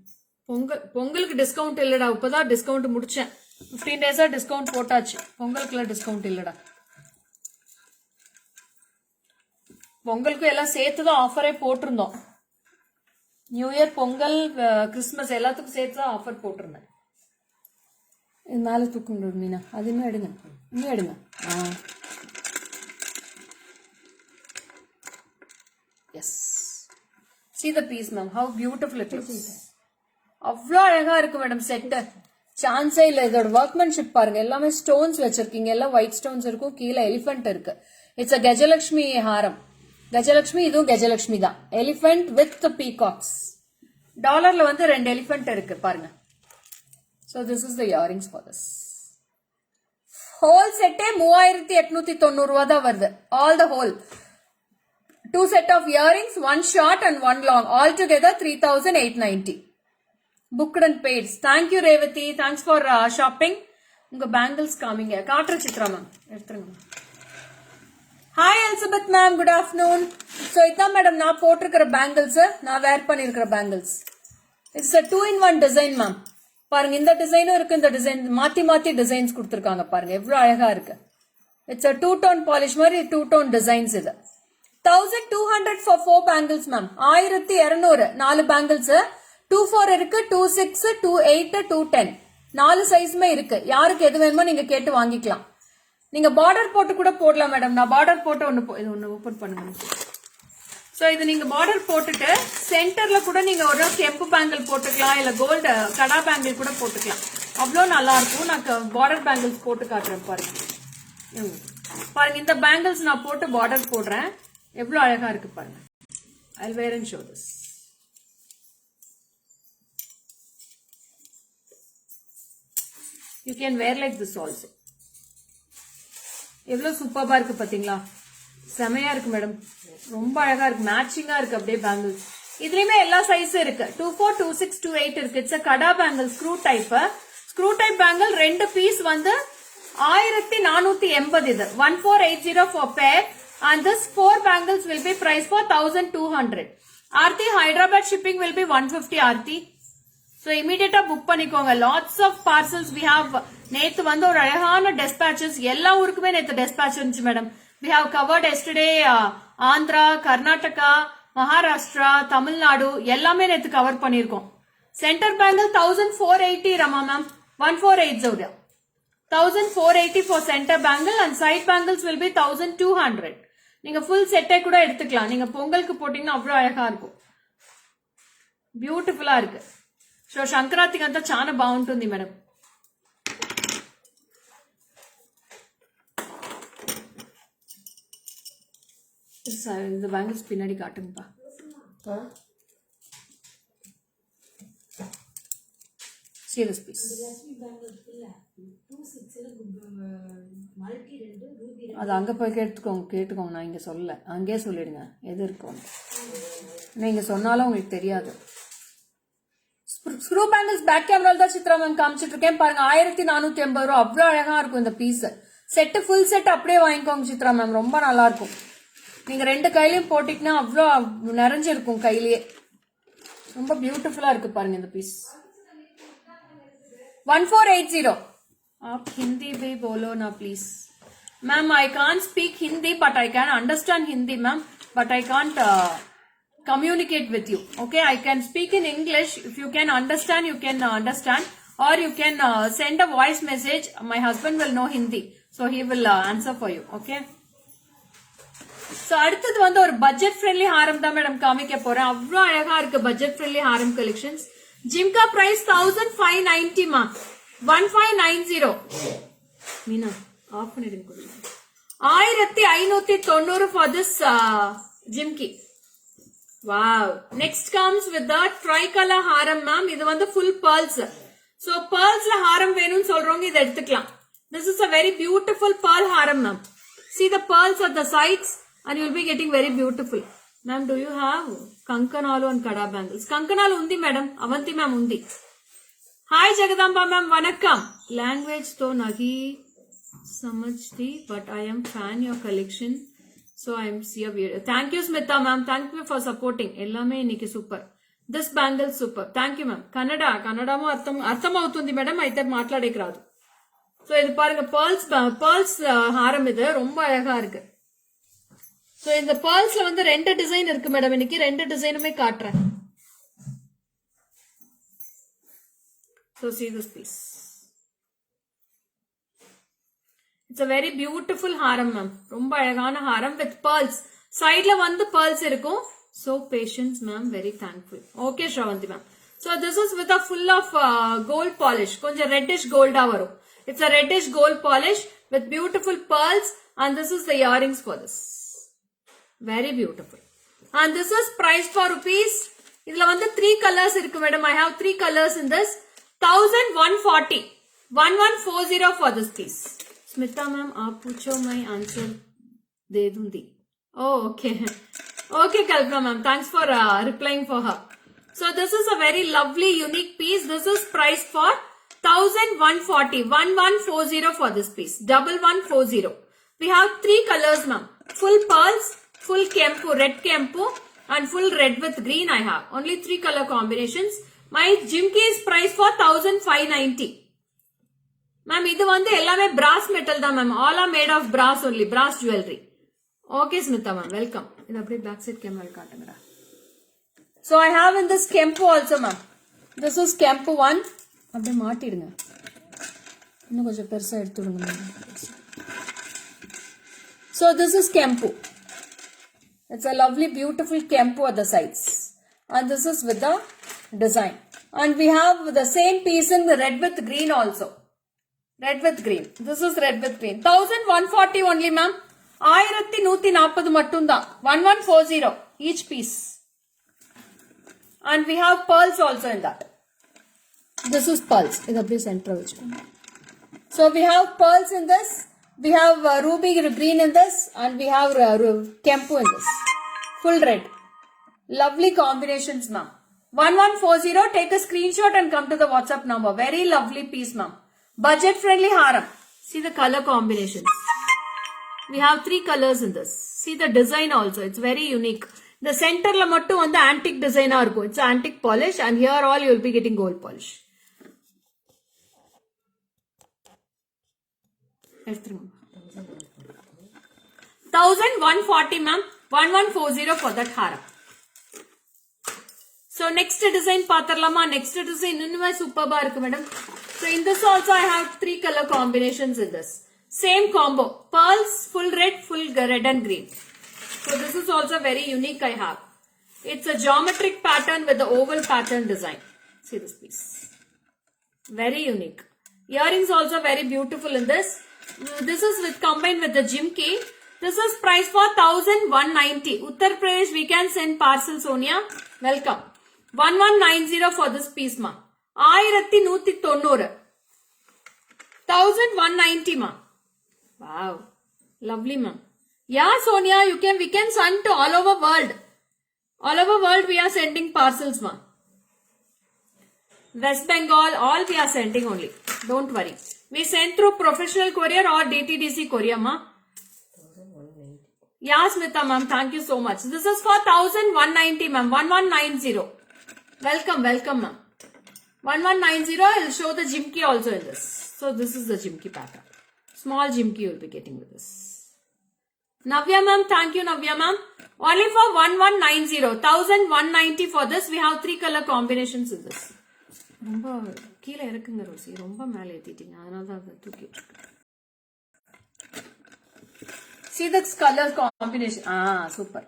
பொங்கலுக்கு டிஸ்கவுண்ட் இல்லடா. இப்பதான் டிஸ்கவுண்ட் முடிச்சேன். 15 days டிஸ்கவுண்ட் போட்டாச்சு. பொங்கலுக்குலாம் டிஸ்கவுண்ட் இல்லடா. பொங்கலுக்கு எல்லாம் சேர்த்துதான் ஆஃபரே போட்டிருந்தோம். நியூ இயர், பொங்கல், கிறிஸ்துமஸ் எல்லாத்துக்கும் சேர்த்துதான் ஆஃபர் போட்டிருந்தேன். இது மேல தூக்குங்க மீனா. அது இன்னும் எடுங்க, இன்னும் எடுங்க. Yes, see the piece ma'am, how beautiful it looks. அவ்வளோ அழகா இருக்கு மேடம் செட். சான்ஸே இல்ல. இதோட ஒர்க்மேன்ஷிப் பாருங்க. எல்லாமே ஸ்டோன்ஸ் வச்சிருக்கீங்க. எல்லாம் ஒயிட் ஸ்டோன்ஸ் இருக்கும். கீழே எலிஃபென்ட் இருக்கு. இட்ஸ் அ கஜலட்சுமி ஹாரம். கஜலட்சுமி, இதுவும் கஜலட்சுமி தான். Elephant with peacocks. டாலர்ல வந்து 2 எலிஃபென்ட் இருக்கு பாருங்க. So this is the earrings for this. Whole set 3890 தான் வருது. All the whole. 2 set of earrings, 1 short and 1 long. All together 3890. Booked and paid. Thank you Revati. Thanks for shopping. உங்க bangles காமிங்க. காட்டுற Chitra ma'am எடுத்துருங்க. Hi Elizabeth ma'am, good afternoon. So இதான் madam நான் போட்டிருக்கிற bangles, நான் வேர் பண்ணிருக்கிற bangles. It's a 2-in-1 design ma'am. பாருங்க, இந்த டிசைனும் இருக்கு, இந்த டிசைன் மாத்தி மாத்தி டிசைன்ஸ் கொடுத்துருக்காங்க பாருங்க. எவ்வளவு அழகா இருக்கு. இட்ஸ் a 2-tone பாலிஷ் மாதிரி 2-tone டிசைன்ஸ். இது 1200 for 4 bangles மேம். 1200 4 பேங்கிள்ஸ். 24 இருக்கு, 26, 28, 210 4 சைஸ்மே இருக்கு. யாருக்கு எது வேணுமோ நீங்க கேட்டு வாங்கிக்கலாம். நீங்க பார்டர் போட்டு கூட போடலாம் மேடம். நான் பார்டர் போட்டு ஒன்னு ஓபன் பண்ணுங்க. சோ இது நீங்க பார்டர் போட்டுட்டு சென்டர்ல கூட நீங்க ஒரு கெம்பு பேங்கிள் போட்டுக்கலாம், இல்ல கோல்டு கடா பேங்கிள் கூட போட்டுக்கலாம். அவ்வளோ நல்லா இருக்கும். நான் பார்டர் பேங்கிள்ஸ் போட்டு காட்டுறேன் பாருங்க. பாருங்க, இந்த பேங்கிள்ஸ் நான் போட்டு பார்டர் போடுறேன். எவ்வளவு அழகா இருக்கு பாருங்க. I'll wear and show this. You can wear like this also. எவ்வளவு சூப்பரா இருக்கு பாத்தீங்களா? செமையா இருக்கு மேடம். ரொம்ப அழகா இருக்கு. மேட்சிங்கா இருக்கு அப்படியே பேங்கிள்ஸ். இதுலயுமே எல்லா சைஸும் இருக்கு. 24, 26, 28 இருக்கு. It's kada bangle, screw type. Screw type bangle 2 piece வந்து 1480. இது 1480 for pair. And this 4 bangles will be priced for 1200. Aarti, Hyderabad shipping will be 150 Aarti. So immediate book பண்ணிக்கோங்க. Lots of parcels we have. நேத்து வந்து ஒரு அழகான dispatches எல்லா ஊருக்குமே நேத்து dispatch இருந்துச்சு madam. We have covered yesterday Andhra, Karnataka, Maharashtra, Tamil Nadu எல்லாமே நேத்து கவர் பண்ணிருக்கோம். Center bangle 1480 Rama ma'am. 1480. 1480 for center bangle and side bangles will be 1200. நீங்க ஃபுல் செட்டே கூட எடுத்துக்கலாம். நீங்க பொங்கலுக்கு போட்டீங்கன்னா அவ்வளவு அழகா இருக்கும். బ్యూటిఫుల్ இருக்கு. సో సంక్రాంతికి అంతా చాలా బాగుంటుంది మేడం. இந்த பேங்கிள்ஸ் பின்னாடி காட்டுங்கப்பா. See this piece. அது அங்கே போய் கேட்டுக்கோங்க நான் இங்கே சொல்ல அங்கேயே சொல்லிடுங்க எது இருக்கும் நீங்கள் சொன்னாலும் உங்களுக்கு தெரியாது. ஸ்க்ரூ பேங்கிள்ஸ் பேக் கேமரால தான் சித்ரா மேம் காமிச்சிட்டு இருக்கேன் பாருங்க. 1450 ரூபா. அவ்வளோ அழகா இருக்கும் இந்த பீஸ். செட்டு ஃபுல் செட் அப்படியே வாங்கிக்கோங்க சித்ரா மேம், ரொம்ப நல்லா இருக்கும். நீங்க 2 கையிலையும் போட்டிங்கன்னா அவ்வளோ நிறைஞ்சிருக்கும் கையிலேயே. ரொம்ப பியூட்டிஃபுல்லா இருக்கு பாருங்க இந்த பீஸ். 1480. आप हिंदी भी बोलो ना please. Ma'am I can't speak Hindi but I can understand Hindi ma'am, but I can't communicate with you. Okay, I can speak in English. If you can understand, you can understand, or you can send a voice message. My husband will know Hindi, so he will answer for you. Okay. So அடுத்தது வந்து ஒரு budget friendly ஹாரம் தான் madam காமிக்க போறேன். அவ்வளோ அழகா இருக்கு budget friendly ஹாரம் collections. Jhumka price 1590 மா. 1590. மீனா ஆஃப் பண்ணிடுங்க. 1590 for this jhumki. Wow. Next comes with the tricolor haram ma'am. இது வந்து full pearls. So pearls la haram வேணும்னு சொல்றவங்க இத எடுத்துக்கலாம். This is a very beautiful pearl haram ma'am. See the pearls at the sides and you will be getting very beautiful. Ma'am, do you have kankanalu and kada bangles? Kankanalu undi madam. Avanti ma'am undi. Hi Jagadamba ma'am, vanakkam. Language to nahi samajhti, but I am fan your collection. So I am see a video. Thank you Smita ma'am. Thank you for supporting. Ellame inniki super. This bangle super. Thank you ma'am. Kannada mo artham avutundi madam. Aithe maatladeke raadu. So idu parunga pearls haram idu romba alaga irukku. So இந்த pearlsல வந்து 2 design இருக்கு madam. இன்னைக்கு 2 டிசைனுமே காட்றேன். So see this piece. It's a very beautiful haram ma'am. ரொம்ப அழகான haram with pearls. Sideல வந்து pearls இருக்கும். So patience ma'am, very thankful. Okay Shravanti ma'am. So this is with a full of gold polish. கொஞ்சம் reddish gold ஆ வரும். It's a reddish gold polish with beautiful pearls and this is the earrings for this. Very beautiful. And this is priced for rupees. இதுல வந்து 3 colors இருக்கு madam. I have 3 colors in this. 1140. 1140 for this piece. Smita ma'am, aap pucho my answer de dundi. Oh, okay. Okay, Kalpana ma'am. Thanks for replying for her. So this is a very lovely, unique piece. This is priced for 1140. 1140 for this piece. 1140. We have 3 colors ma'am. Full pearls, full kempu, red kempu and full red with green I have. Only 3 color combinations. My Jimki is priced for 1590. Ma'am, idu vandu ellame brass metal da ma'am. All are made of brass only. Brass jewelry. Okay Smita ma'am, welcome. Idu apdi back side camera kaatanga. So I have in this kempu also ma'am. This is kempu 1. Apdi maatidunga. Innu konjam perusa edutudunga ma'am. So this is kempu. It's a lovely beautiful kempu at the sides. And this is with the design. And we have the same piece in the red with green also. Red with green. This is red with green. 1140 only ma'am. 1140 mattunda. 1140 each piece. And we have pearls also in that. This is pearls. Idu center vechukona. So we have pearls in this. We have ruby green in this. And we have kempu in this. Full red. Lovely combinations ma'am. 1140. Take a screenshot and come to the WhatsApp number. Very lovely piece ma'am. Budget friendly haram. See the color combinations. We have 3 colors in this. See the design also. It's very unique. The center la mattum vandu antique design ah irukum. It's antique polish and here all you will be getting gold polish. 1140 ma'am. 1140 for that haram. So next design paathirlama. Next design innume superb ah irukku madam. So in this also I have 3 color combinations in this. Same combo. Pearls, full red and green. So this is also very unique I have. It's a geometric pattern with the oval pattern design. See this piece. Very unique. Earrings also very beautiful in this. This is combined with the Jimki. This is priced for 1190. Uttar Pradesh we can send parcel Sonia. Welcome. 1190 for this piece ma'am. 1190 1190 ma. Wow, lovely ma'am. Yeah, Sonia, we can send to all over world. All over world we are sending parcels ma. West Bengal, all we are sending only. Don't worry. We send through professional courier or DTDC courier ma. Yeah, Smita ma'am, thank you so much. This is for 1190 ma'am, 1190. Welcome, welcome ma'am. 1190, I'll show the Jimki also in this. So this is the Jimki pattern. Small Jimki you'll be getting with this. Navya ma'am, thank you Navya ma'am. Only for 1190, 1190 for this. We have 3 color combinations in this. ரொம்ப கீழே இருக்குங்க Rousey, ரொம்ப மேலே ஏத்திட்டீங்க, அதனால தான் அதை தூக்கிட்டு இருக்கு. See the color combination. Super.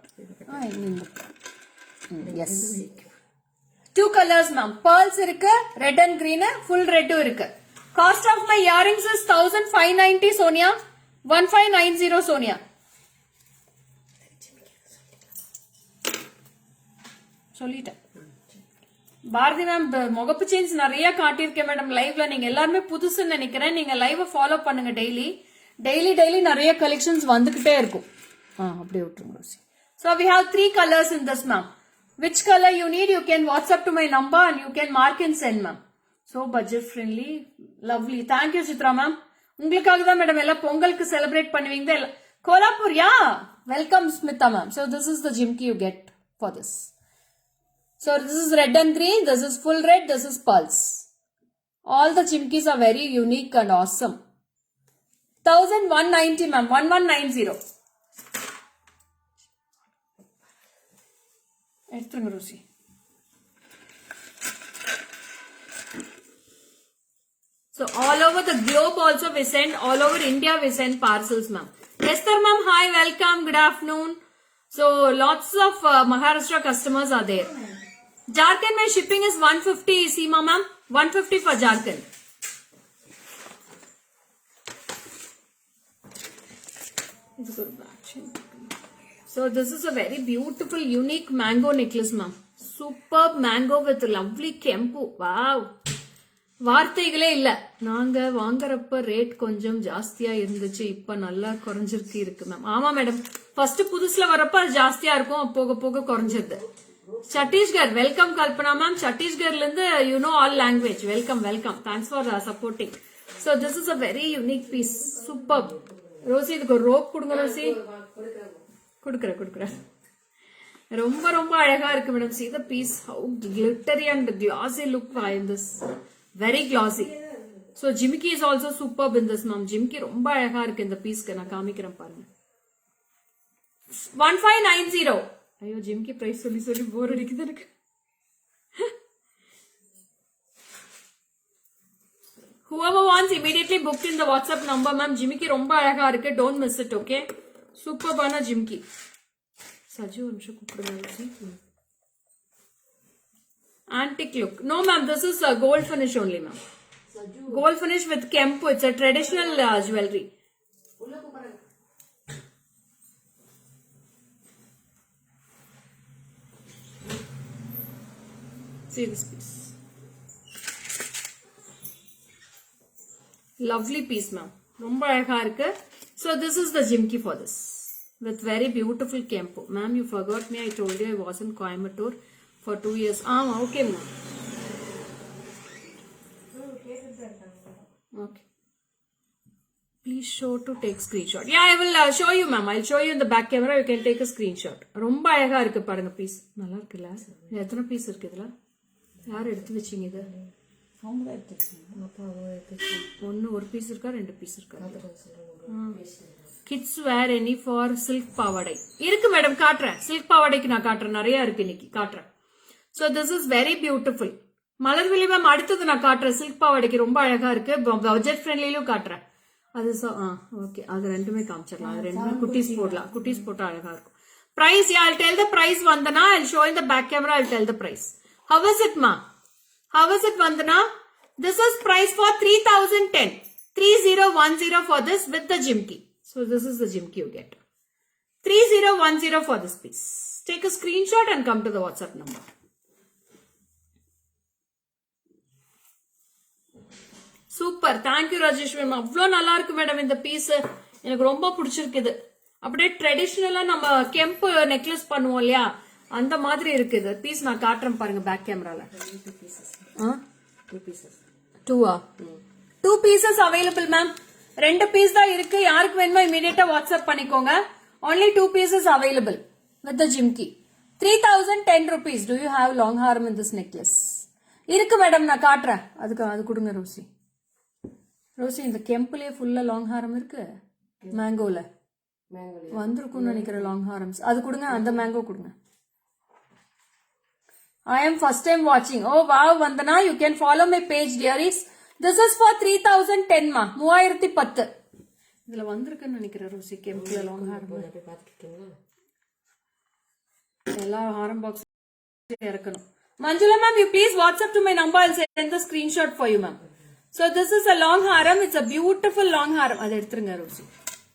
Yes. 2 colors ma'am. Pearls irukku, red and green, full red irukku. Cost of my earrings is 1590 Sonia. 1590 Sonia. சொல்லிட்டேன். பாரதி மேம் முகப்பு சேஞ்ச் நிறைய காட்டியிருக்கேன் மேடம் லைவ்ல. நீங்க எல்லாருமே புதுசுன்னு நினைக்கிறேன். நீங்க லைவ் ஃபாலோ பண்ணுங்க. டெய்லி நிறைய கலெக்ஷன்ஸ் வந்துகிட்டே இருக்கும். அப்படியே விட்டுருங்க. So we have 3 colors in this ma'am. Which color you need, you can WhatsApp to my number and you can mark and send ma'am. So budget friendly, lovely. Thank you Chitra ma'am. உங்களுக்காக தான் madam எல்லாம் பொங்கலுக்கு celebrate பண்ணுவீங்க. Kolhapur, yeah welcome Smita ma'am. So this is the Jimki you get for this. So this is red and green, this is full red, this is pulse. All the Jimkis are very unique and awesome. 1190 ma'am, 1190. எடுத்துருங்க ருசி. So all over the globe also we send, all over India we send parcels ma'am. Esther ma'am, hi, welcome, good afternoon. So lots of Maharashtra customers are there. Jharkhand my shipping is 150 Seema ma'am, 150 for Jharkhand. So this is a very beautiful unique mango necklace ma'am. Superb mango with lovely kempu. Wow. வார்த்தைகளே இல்ல. நாங்க வாங்குறப்ப rate கொஞ்சம் ஜாஸ்தியா இருந்துச்சு, இப்ப நல்லா குறைஞ்சிருக்கு மேம். ஆமா மேடம், ஃபர்ஸ்ட் புதுசுல வரப்ப ஜாஸ்தியா இருக்கும், போக போக குறைஞ்சிருது. Chhattisgarh, welcome Kalpana ma'am. சத்தீஸ்கர்ல இருந்து you know all language. Welcome welcome. Thanks for supporting. So this is a very unique piece. Superb. Rosy, இதுக்கு ஒரு ரோப் கொடுங்க ரோசி. குடுக்குறேன். ரொம்ப ரொம்ப அழகா இருக்கு madam. See the piece, how glittery and glossy look in this. Very glossy. So Jimki is also superb in this ma'am. Jimki ரொம்ப அழகா இருக்கு இந்த பீஸ்க்கு. நான் காமிக்கிறேன் பாருங்க. 1590. ஐயோ, Jimki பிரைஸ் சொல்லி போர் அடிக்குது எனக்கு. Whoever wants immediately booked in the WhatsApp number ma'am. Jimki ரொம்ப அழகா இருக்கு. Don't miss it, okay? Superbana Jimki. Saju ஒரு நிமிஷம் கூப்பிடுங்க. Antique look. No ma'am, this is a gold finish only ma'am. Gold finish with kempu. It's a traditional jewelry. See this piece. Lovely piece ma'am. ரொம்ப அழகா இருக்கு. So this is the Jimki for this. With very beautiful kempu. Ma'am, you forgot me. I told you I was in Coimbatore for 2 years. Okay ma'am. Okay. Please show to take screenshot. Yeah, I will show you ma'am. I'll show you in the back camera. You can take a screenshot. ரொம்ப அழகா இருக்கு பாருங்க piece. நல்லா இருக்குல்ல? எத்தனை piece இருக்கு இதுல? யார் எடுத்து வச்சீங்க இது? அவங்க தான் எடுத்து வச்சாங்க. அப்பாவும் எடுத்து வச்சாங்க. ஒரு பீஸ் இருக்கா, 2 பீஸ் இருக்கா? Kids where any for silk பாவாடை இருக்கு மேடம். காட்டுறேன். சில்க் பாவாடைக்கு நான் காட்டுறேன். நிறைய இருக்கு இன்னைக்கு, காட்டுறேன். So this is very beautiful. Malarvizhi ma'am, அடுத்தது நான் காட்டுறேன். சில்க் பாவாடைக்கு ரொம்ப அழகா இருக்கு. பட்ஜெட் ஃப்ரெண்ட்லியும் காட்டுறேன். அது ஓகே, அது ரெண்டுமே காமிச்சிடலாம். அது ரெண்டுமே குட்டீஸ் போடலாம். குட்டீஸ் போட்டா அழகா இருக்கும். Price, yeah, I'll tell the price Vandana. I'll show in the back camera. I'll tell the price. How is it ma? How is it Vandana? This is price for 3010. 3010 for this with the Jimki. So this is the Jimki you get. 3010 for this piece. Take a screenshot and come to the WhatsApp number. Super, thank you Rajeshwari ma'am. அவ்வளோ நல்லா இருக்கு madam இந்த piece, எனக்கு ரொம்ப பிடிச்சிருக்குது. அப்படியே ட்ரெடிஷ்னலா நம்ம கெம்பு necklace பண்ணுவோம் இல்லையா, அந்த மாதிரி இருக்குது பீஸ். நான் காட்டுறேன் பாருங்க பேக் கேமரால. 2 பீசஸ் அவைலபிள் மேம். 2 பீஸ் தான் இருக்கு. யாருக்கு வேணுமோ இமீடியட்டா வாட்ஸ்அப் பண்ணிக்கோங்க. only 2 pieces available with the jimki. 3010 rupees. Do you have long harm in this necklace? இருக்கு மேடம், நான் காட்டுறேன். அது கொடுங்க ரோசி. ரோசி, இந்த கெம்புலயே ஃபுல்லா லாங் ஹாரம் இருக்கு. மேங்கோல வந்திருக்கும்னு நினைக்கிற லாங் ஹாரம்ஸ். அது கொடுங்க, அந்த மேங்கோ கொடுங்க. I am first time watching. Oh wow, Vandana, you can follow my page, dearies. This is for 3010 ma. 3010. இதுல வந்திருக்குன்னு நினைக்கிறேன் ரோசி, கெம்புல லாங் ஹாரம். எல்லா ஹாரம் பாக்ஸ் இறக்கணும். Manjula ma'am, you please WhatsApp to my number. I'll send the screenshot for you, ma'am. So this is a long haram. It's a beautiful long haram. Adu eduthrunga Rosi.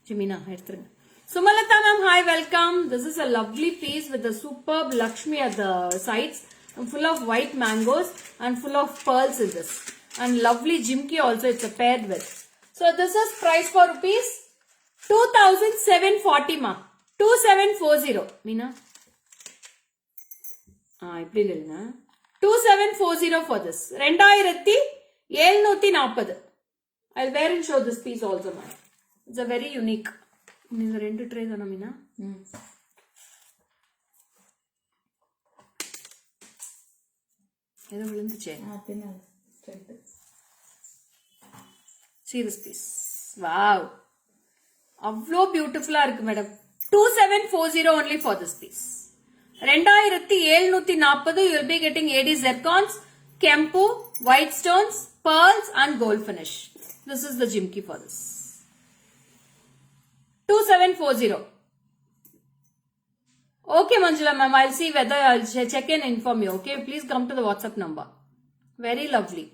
Jimina, eduthrunga. Sumalata ma'am, hi, welcome. This is a lovely piece with a superb Lakshmi at the sides, and full of white mangoes and full of pearls in this. And lovely jimki also it's a paired with. So this is price for rupees 2740 ma. 2740. Meena. இப்படி இல்லைங்க, 2740 for this. 2740. I'll wear and show this piece also, man. It's a very unique. இந்த 2 tray தான மீனா? ஏதோ விழுந்துச்சே. See this piece. Wow. அவ்வளோ பியூட்டிஃபுல்லா இருக்கு madam. 2740 only for this piece. 2740. You will be getting AD zircons, kempu, white stones, pearls and gold finish. This is the jimki for this. 2740. Okay, Manjula ma'am, I'll see whether I'll check and inform you. Okay, please come to the WhatsApp number. Very lovely.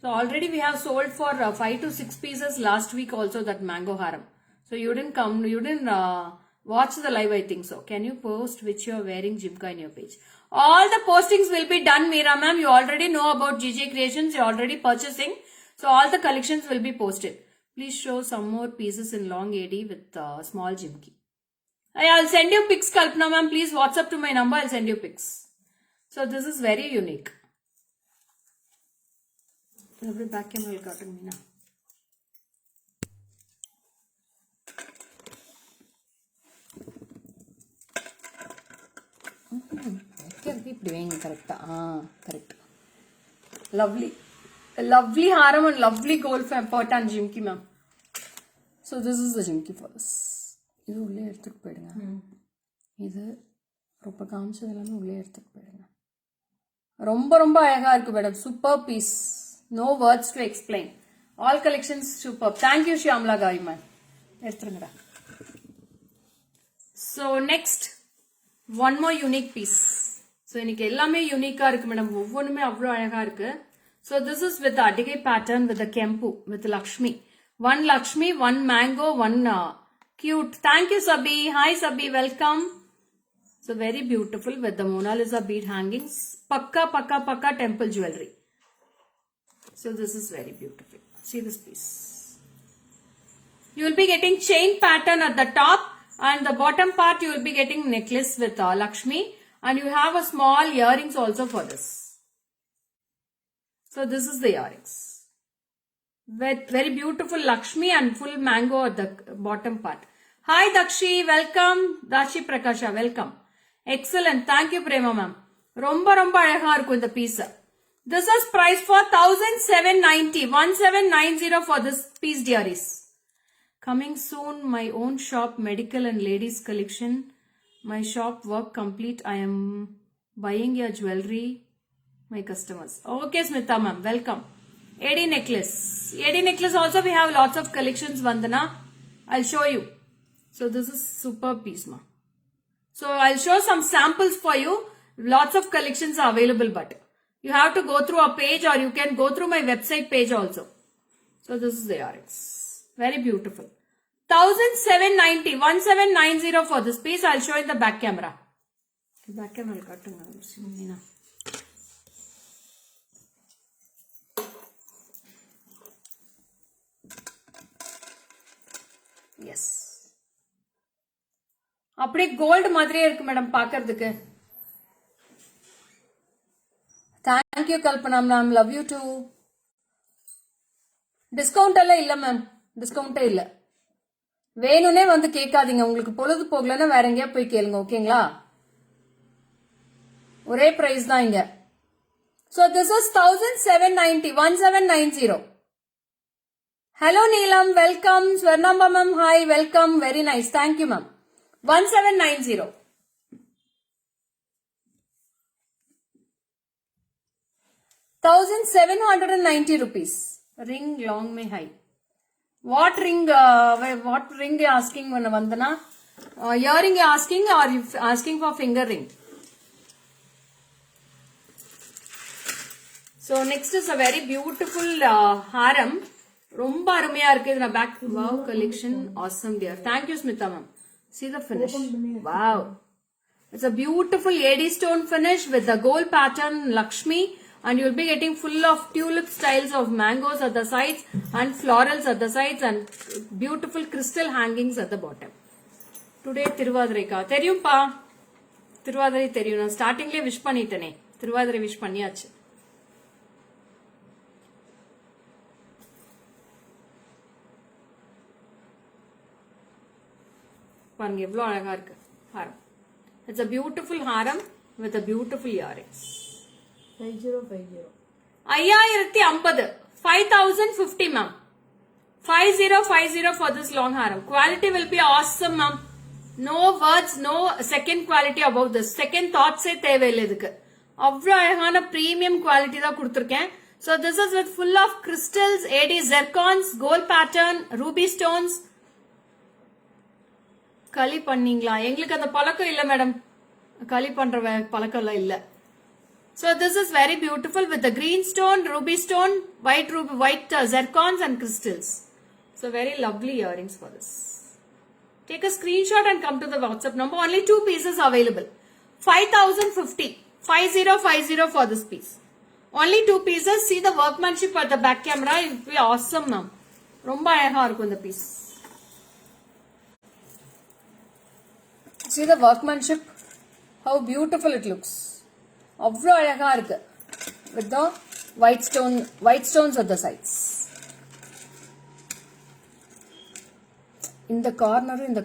So already we have sold for 5 to 6 pieces last week also, that mango haram. So you didn't watch the live, I think so. Can you post which you are wearing jimka in your page? All the postings will be done, Meera ma'am. You already know about GJ Creations. You're already purchasing. So all the collections will be posted. Please show some more pieces in long AD with small jimki. I'll send you pics, Kalpana ma'am. Please WhatsApp to my number. I'll send you pics. So this is very unique. Back camera will cut Meena. இப்படி வைங்க. கரெக்டா? Correct. lovely haram and lovely gold pattern jimki ma'am. So this is the jimki for this. இது உள்ளே எடுத்துட்டு போயிடுங்க. இது ரொம்ப காமிச்சது எல்லாமே உள்ளே எடுத்துட்டு போயிடுங்க. ரொம்ப ரொம்ப அழகா இருக்கு madam. Super piece. No words to explain. All collections superb. Thank you Shyamla Gavi ma'am. எடுத்துருங்கடா. So next, one more unique piece. So இன்னைக்கு எல்லாமே யூனிக்கா இருக்கு மேடம். ஒவ்வொன்றுமே அவ்வளோ அழகா இருக்கு. So this is with the Adigai pattern with the Kempu with Lakshmi. One Lakshmi, one mango, one cute. Thank you Sabi. Hi Sabi, welcome. So very beautiful with the Mona Lisa bead hangings. Pakka temple jewelry. So this is very beautiful. See this piece. You will be getting chain pattern at the top, and the bottom part you will be getting necklace with Lakshmi, and you have a small earrings also for this. So this is the earrings. Very beautiful Lakshmi and full mango at the bottom part. Hi Dakshi, welcome. Dashi Prakasha, welcome. Excellent. Thank you Prema ma'am. Romba அழகா இருக்கும் இந்த piece. This is price for 1790. 1790 for this piece, dearies. Coming soon, my own shop, medical and ladies collection. My shop work complete. I am buying your jewelry, my customers. Okay, Smita ma'am, welcome. AD necklace. AD necklace also we have lots of collections, Vandana. I'll show you. So this is super piece, ma'am. So I'll show some samples for you. Lots of collections are available, but you have to go through a page, or you can go through my website page also. So this is the earrings. Very beautiful. 1790. 1790 for this piece. I'll show in the back camera. Back camera cut. Yes, அப்படியே கோல்டு மாதிரியே இருக்கு madam பாக்குறதுக்கு. Thank you Kalpana ma'am, love you too. Discount எல்லாம் இல்ல ma'am, டிஸ்கவுண்டே இல்ல. வேணும்னே வந்து கேட்காதீங்க, உங்களுக்கு பொழுது போகலன்னா வேற எங்கேயா போய் கேளுங்க, ஓகேங்களா? ஒரே பிரைஸ் தான் இங்க. So this is 1790, 1790. Hello Neelam, welcome. Swarnamba ma'am, hi, welcome. Very nice, thank you ma'am. 1790. ₹1,790. Ring long mein high. What ring? What ring you asking when Vandana? Earring you asking, or you asking for finger ring? So next is a very beautiful haram. ரொம்ப அருமையா இருக்கு. இது நான் பேக் wow collection, awesome dear. Thank you Smita ma'am. See the finish. Wow. It's a beautiful AD stone finish with the gold pattern Lakshmi, and you'll be getting full of tulip styles of mangoes at the sides and florals at the sides and beautiful crystal hangings at the bottom. Today திருவாதிரைக்கா தெரியும்பா, திருவாதிரை தெரியும். நான் ஸ்டார்டிங்லயே wish பண்ணிட்டேனே, Thiruvathirai wish பண்ணியாச்சு. பாருங்க எவ்வளவு அழகா இருக்கு ஹாரம். இட்ஸ் a beautiful Haram with a beautiful earrings. 5050. 5050, 5050 ma'am. 5050 for this long haram. Quality will be awesome ma'am. No words, no second quality about this. Second thoughts ஏ தேவையில்லை இதுக்கு. அவ்வளவு அழகான பிரீமியம் குவாலிட்டி தான் கொடுத்திருக்கேன். So this is with full of crystals, AD zircons, gold pattern, ruby stones. களி பண்ணீங்களா? எங்களுக்கு அந்த பழக்கம் இல்ல மேடம், களி பண்ற பழக்கம் எல்லாம் இல்ல. So this is very beautiful with the green stone, ruby stone, white zircons and crystals. So very lovely earrings for this. Take a screenshot and come to the WhatsApp number. Only 2 pieces available. 5050, 5050 for this piece. Only 2 pieces. See the workmanship at the back camera. It will be awesome ma'am. ரொம்ப அழகா இருக்கும் இந்த piece. See the workmanship, how beautiful it looks. அவ்வளோ அழகா இருக்கு with the white stones at the sides. இந்த கார்னரும் இந்த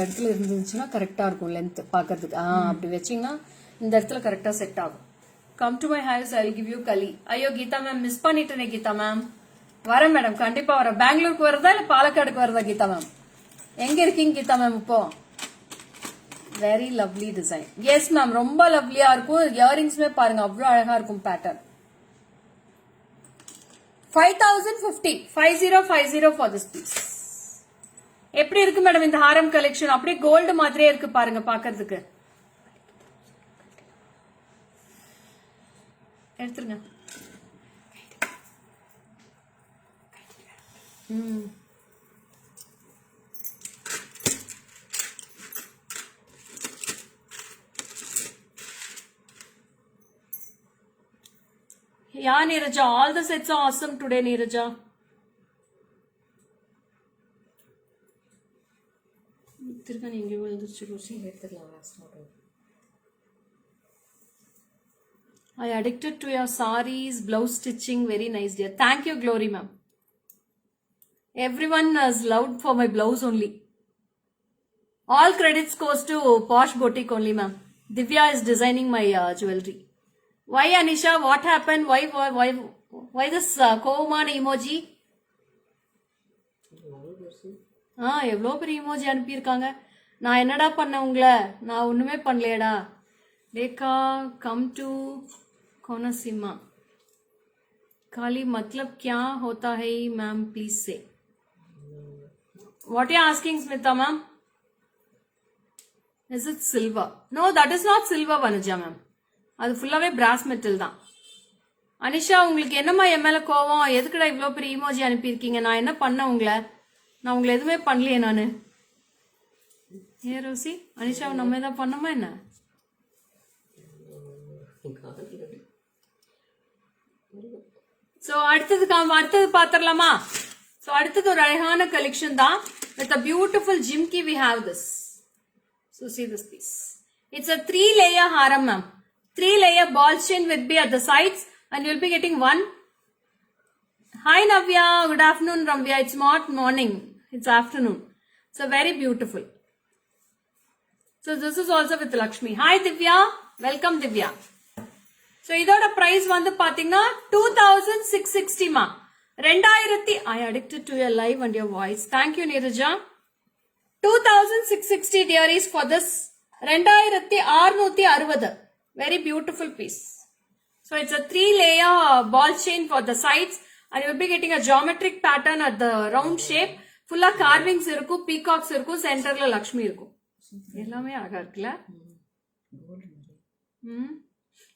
இடத்துல இருந்துச்சுன்னா கரெக்டா இருக்கும் லென்த் பாக்கிறதுக்கு. அப்படி வச்சீங்கன்னா இந்த இடத்துல கரெக்டா செட் ஆகும். Come to my house, I will give you kali. ஐயோ கீதா மேம், மிஸ் பண்ணிட்டேனே கீதா மேம். வரேன் மேடம், கண்டிப்பா வரேன். பெங்களூருக்கு வரதா இல்ல பாலக்காடுக்கு வரதா கீதா மேம்? எங்க இருக்கீங்க கீதா மேம் இப்போ? Very lovely design. Yes ma'am, ரொம்ப லவ்லியா இருக்கும். இயரிங்ஸ்மே பாருங்க அவ்வளவு அழகா இருக்கும் பேட்டர்ன். 5050, 5050 for this piece. எப்படி இருக்கு மேடம் இந்த ஹாரம் கலெக்ஷன்? அப்படியே கோல்டு மாதிரியே இருக்கு பாருங்க பாக்கிறதுக்கு. எடுத்துருங்க. Yeah, Neeraja, all the sets are awesome today, Neeraja. திருக்க நீங்க வந்துச்சு ருசி எடுத்துக்கலாம். I addicted to your sarees, blouse stitching, very nice dear. Thank you Glory ma'am. Everyone has loved for my blouse only. All credits goes to Posh Boutique only ma'am. Divya is designing my jewelry. Why Anisha, what happened? Why this கோவமான emoji? எவ்வளோ பெரிய emoji அனுப்பியிருக்காங்க. நான் என்னடா பண்ண உங்களை? நான் ஒண்ணுமே பண்ணலையடா. Rekha, come to Konaseema. காலி मतलब क्या होता है मैम, प्लीज से. What are you asking Smita ma'am? Is it silver? No, that is not silver Vanuja ma'am. அது ஃபுல்லாவே பிராஸ் மெட்டல் தான். அனிஷா, உங்களுக்கு என்னம்மா என் மேல கோவம்? எதுக்குடா இவ்வளோ பெரிய இமோஜி அனுப்பியிருக்கீங்க? நான் என்ன பண்ண உங்களை? நான் உங்களை எதுவுமே பண்ணலையே நானு. ஏ ரோசி, அனிஷா நம்ம ஏதாவது பண்ணோமா என்ன? சோ அடுத்தது பாத்திரலாமா? சோ அடுத்தது ஒரு அழகான கலெக்ஷன் தான். With a beautiful jimki, we have this. So see this piece. It's a 3-layer haram, ma'am. 3-layer ball chain will be at the sides, and you'll be getting one. Hi Navya, good afternoon Ramya. It's not morning, it's afternoon. So very beautiful. So this is also with Lakshmi. Hi Divya, welcome Divya. So idoda price vandu pathina 2660 ma. 2000 I addicted to your live and your voice. Thank you Niraja. 2660 dearies for this. 2660. Very beautiful piece. So it's a 3-layer ball chain for the sides, and you'll be getting a geometric pattern at the round shape. Full of carvings irukku, peacocks irukku, center la Lakshmi irukku. Ellame alaga irukla.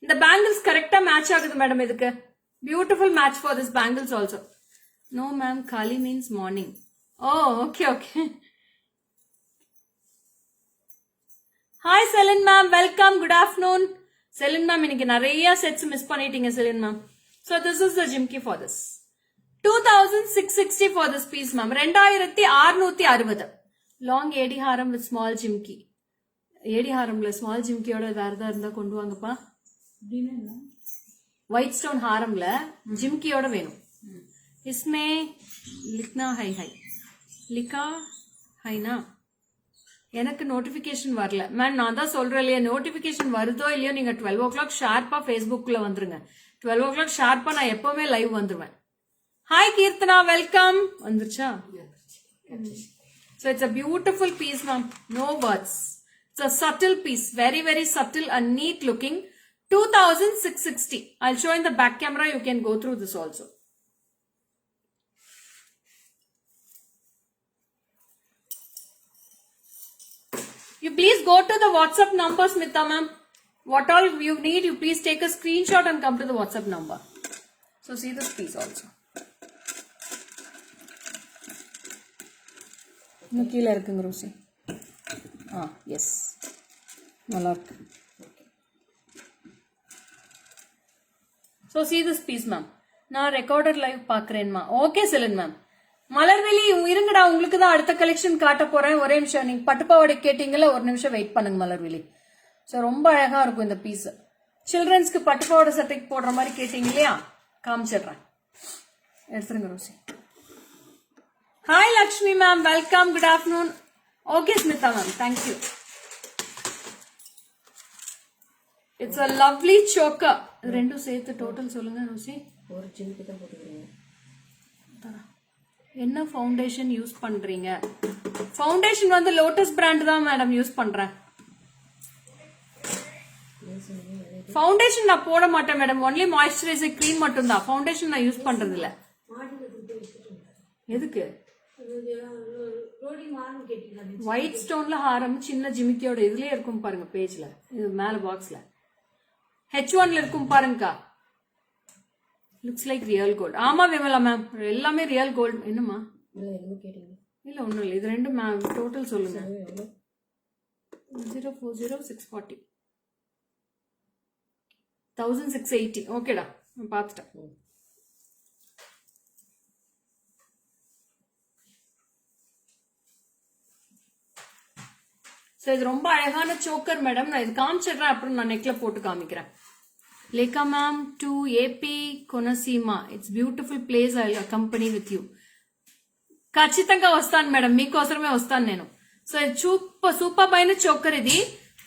The bangles correct match agudhu madam idukku. Beautiful match for this bangles also. No ma'am, Kali means morning. Oh, okay. Hi Selin ma'am, welcome, good afternoon. Selin ma'am, இன்னைக்கு நிறைய sets miss பண்ணிட்டீங்க Selin ma'am. So this is the jimki for this. 2660 for this piece ma'am. 2660. Long AD haram with small jimki. AD haramல small jimki ஓட வேற ஏதாவது இருந்தா கொண்டு வாங்கப்பா. White stone haramல jimki ஓட வேணும். इसमें लिखना है लिखा है ना. எனக்கு நோட்டிபிகேஷன் வரல மேம். நான் தான் சொல்றேன் இல்லையா, நோட்டிபிகேஷன் வருதோ இல்லையோ நீங்க 12 o'clock ஷார்ப்பா ஃபேஸ்புக்ல வந்துருங்க. 12 o'clock ஷார்ப்பா நான் எப்பவுமே லைவ் வந்துருவேன். Hi Keerthana, welcome. வந்துருச்சா? So it's a beautiful piece ma'am. No words. It's a subtle piece. Very very subtle and neat looking. 2660. I'll show in the back camera. You can go through this also. You please go to the WhatsApp number, Smita ma'am. What all you need, you please take a screenshot and come to the WhatsApp number. So see this piece also. கீழ இருக்குங்க Rousey. S, நல்லா இருக்கு. So see this piece ma'am. நான் recorded live பாக்குறேன்மா. Okay செலன் ma'am. மலர்வெளி இருங்கடா, உங்களுக்கு தான் அடுத்த கலெக்ஷன் காட்ட போறேன். ஒரே நிமிஷம், நீங்க பட்டுப்பாவாடை கேட்டீங்கல்ல, ஒரு நிமிஷம் வெயிட் பண்ணுங்க மலர்வெளி. ஸோ ரொம்ப அழகா இருக்கும் இந்த பீஸ். சில்ட்ரன்ஸ்க்கு பட்டுப்பாவாடை சட்டைக்கு போடுற மாதிரி கேட்டீங்க இல்லையா, காமிச்சிடுறேன். எடுத்துருங்க Rosy. Hi Lakshmi ma'am, welcome, good afternoon. Okay Smita ma'am, thank you. It's a lovely choker. ரெண்டும் சேர்த்து டோட்டல் சொல்லுங்க ரோசி. ஒரு ஜிம்க்கு தான் போட்டுக்கிறீங்க. என்ன ஃபவுண்டேஷன் யூஸ் பண்றீங்க? ஃபவுண்டேஷன் வந்து லோட்டஸ் பிராண்ட் தான் மேடம் யூஸ் பண்றேன். ஃபவுண்டேஷன் நான் போட மாட்டேன் மேடம். ஒன்லி மாய்ஸ்சரைசர் கிரீம் மட்டும் தான். ஃபவுண்டேஷன் நான் யூஸ் பண்றது இல்ல. எதுக்கு? ஒயிட் ஸ்டோன்ல ஹாரம் சின்ன ஜிமிக்கியோட இதுலயே இருக்கும் பாருங்க, பேஜ்ல இது மேல பாக்ஸ்ல H1ல இருக்கும் பாருங்கக்கா. Looks like real gold. ஆமா விமலா மேம், எல்லாமே ரியல் கோல்ட். என்னமா இல்ல ஒண்ணும் இல்ல, இது ரெண்டும் மேம் டோட்டல் சொல்லுங்க. 040640 1680. ஓகேடா, பாத்துட்டேன். சோ இது ரொம்ப அழகான சோக்கர் மேடம். நான் இது காமிச்சிடுறேன், அப்புறம் நான் நெக்ல போட்டு காமிக்கிறேன். Lekha ma'am to AP Konasima. It's beautiful place. I'll accompany with you. ఖచ్చితంగా వస్తాను మేడం, మీకోసమే వస్తాను నేను. సో సూపర్ పైన చోకర్ ఇది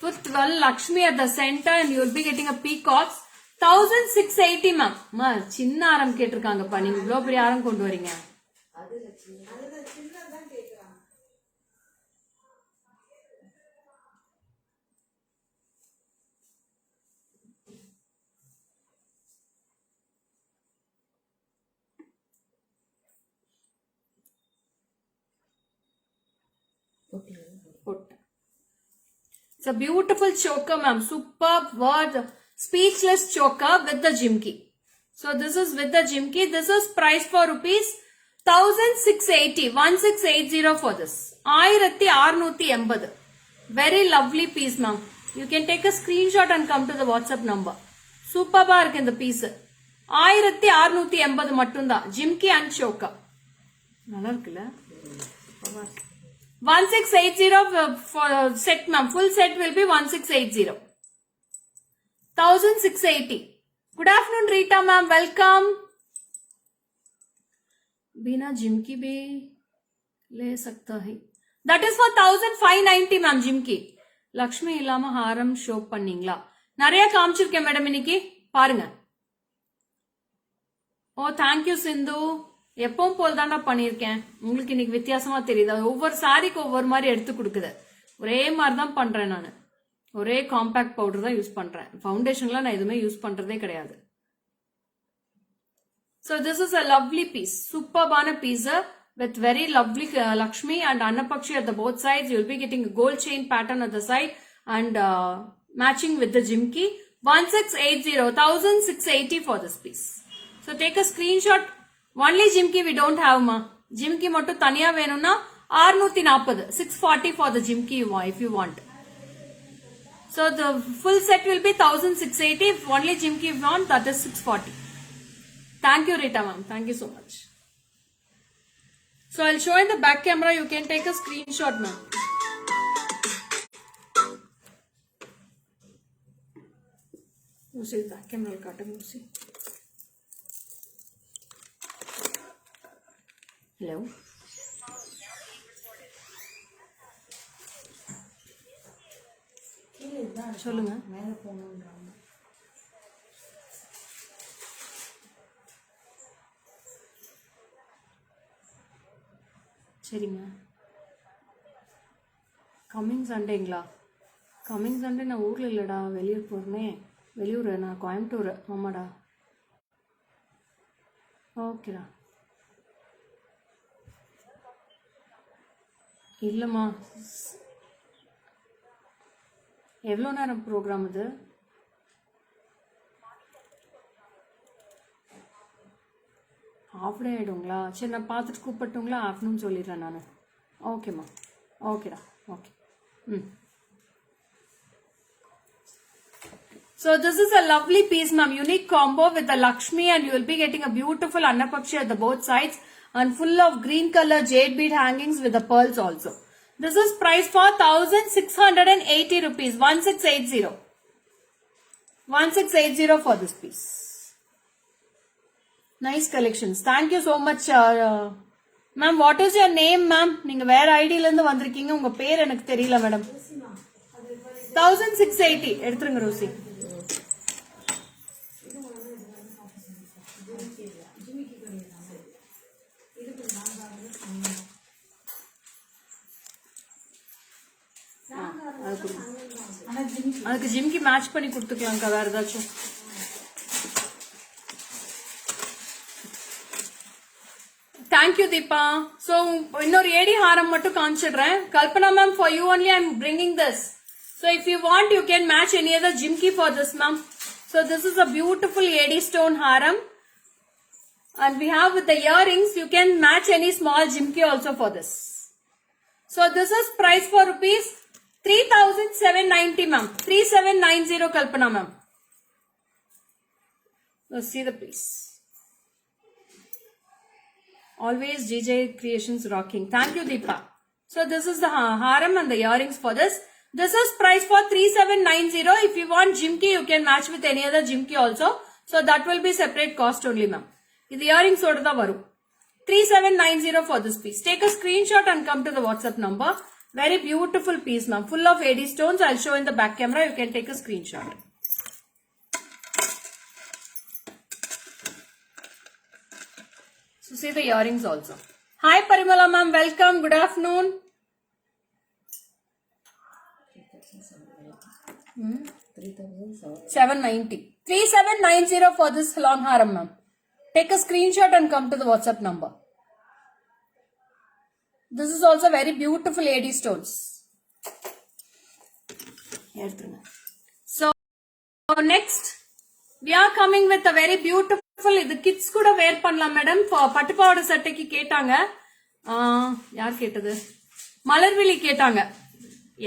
with 12 Lakshmi at the center, and you will be getting a peacocks. 1680 ma'am. மா சின்ன ஆரம் கேட்டிருக்காங்கப்பா, நீங்க இவ்வளவு பெரிய ஆரம் கொண்டு வரீங்க. It's a beautiful choker ma'am. Superb word. Speechless choker with the jimki. So this is with the jimki. This is price for rupees 1680. 1680 for this. 1680. Very lovely piece ma'am. You can take a screenshot and come to the WhatsApp number. Superb irukku இந்த piece. 1680 மட்டும்தான். Jimki and choker. நல்லா இருக்குல்ல? 1680 for set ma'am. Full set will be 1680. 1680. Good afternoon Rita ma'am. Welcome. बिना जिमकी भी ले सकता है. That is for 1590 ma'am जिमकी. Lakshmi இல்லாம ஹாரம் ஷோ பண்ணீங்களா? நிறைய காமிச்சிருக்கேன் மேடம் இன்னைக்கு பாருங்க. ஓ தேங்க்யூ சிந்து. எப்பவும் போல் தாண்டா பண்ணிருக்கேன். உங்களுக்கு இன்னைக்கு வித்தியாசமா தெரியுது. ஒவ்வொரு சாரிக்கு ஒவ்வொரு மாதிரி எடுத்து கொடுக்குது. ஒரே மாதிரி தான் பண்றேன் நான். ஒரே காம்பாக்ட் பவுடர் தான் யூஸ் பண்றேன். ஃபவுண்டேஷன்ல நான் எதுவுமே யூஸ் பண்றதே கிடையாது. So this is a lovely piece. Superbana piece with very lovely Lakshmi and Annapakshi at the both sides. You will be getting a gold chain pattern at the side and matching with the jimki. 1680, 1680 for this piece. So take a screenshot. Only jimki we don't have ma. Jimki mattu taniya venuna 640. 640 for the jimki if you want. So the full set will be 1680. If only jimki you want, that is 640. Thank you Rita ma'am. Thank you so much. So I'll show in the back camera. You can take a screenshot ma'am. You see the back camera will cut him. You see. Hello. சொல்லுங்க. மேல போகணுன்றாங்க. சரிங்க. Coming சண்டேங்களா? Coming Sunday நான் ஊரில் இல்லைடா, வெளியூர் போகிறேனே. வெளியூர் நான் கோயம்புத்தூர். ஆமாடா. ஓகேடா. இல்லைம்மா. எவ்வளோ நேரம் ப்ரோக்ராம் இது? ஹாஃப் டே ஆகிடுங்களா? சரி நான் பார்த்துட்டு கூப்பிட்டுங்களா? ஆஃப்டர்நூன் சொல்லிடுறேன் நான். ஓகேம்மா. ஓகேடா. Okay. So this is a lovely piece ma'am. Unique combo with the Lakshmi and you will be getting a beautiful Annapakshi at the both sides and full of green color jade bead hangings with the pearls also. This is priced for 1680 rupees. 1680. 1680 for this piece. Nice collections. Thank you so much. Ma'am, what is your name ma'am? நீங்க வேற ஐடியில இருந்து வந்திருக்கீங்க. உங்க பேர் எனக்கு தெரியல madam. 1680 எடுத்துருங்க ரோசி. அதுக்கு ஜிம்கி மேட்ச் பண்ணி கொடுத்துக்கலாம்க்கா வேற ஏதாச்சும். Thank you Deepa. So இன்னொரு ஏடி ஹாரம் மட்டும் காமிச்சிடுறேன். Kalpana ma'am, for you only I am bringing this. So if you want you can match any other jimki for this ma'am. So this is a beautiful AD stone haram and we have with the earrings. You can match any small jimki also for this. So this is price for rupees 3790 ma'am. 3790 Kalpana ma'am. Let's see the piece. Always JJ Creations rocking. Thank you Deepa. So this is the haram and the earrings for this. This is price for 3790. If you want jimki you can match with any other jimki also. So that will be separate cost only ma'am. The earrings oda da varum. 3790 for this piece. Take a screenshot and come to the WhatsApp number. Very beautiful piece ma'am. Full of AD stones. I'll show in the back camera. You can take a screenshot. So see the earrings also. Hi Parimala ma'am. Welcome. Good afternoon. 790. 3790 for this long haram ma'am. Take a screenshot and come to the WhatsApp number. This is also very beautiful AD stones. So next we are coming with a very beautiful. இது kids கூட வேர் பண்ணலாம் madam. பட்டுப்பாவோட சட்டைக்கு கேட்டாங்க. யார் கேட்டது? மலர்விழி கேட்டாங்க.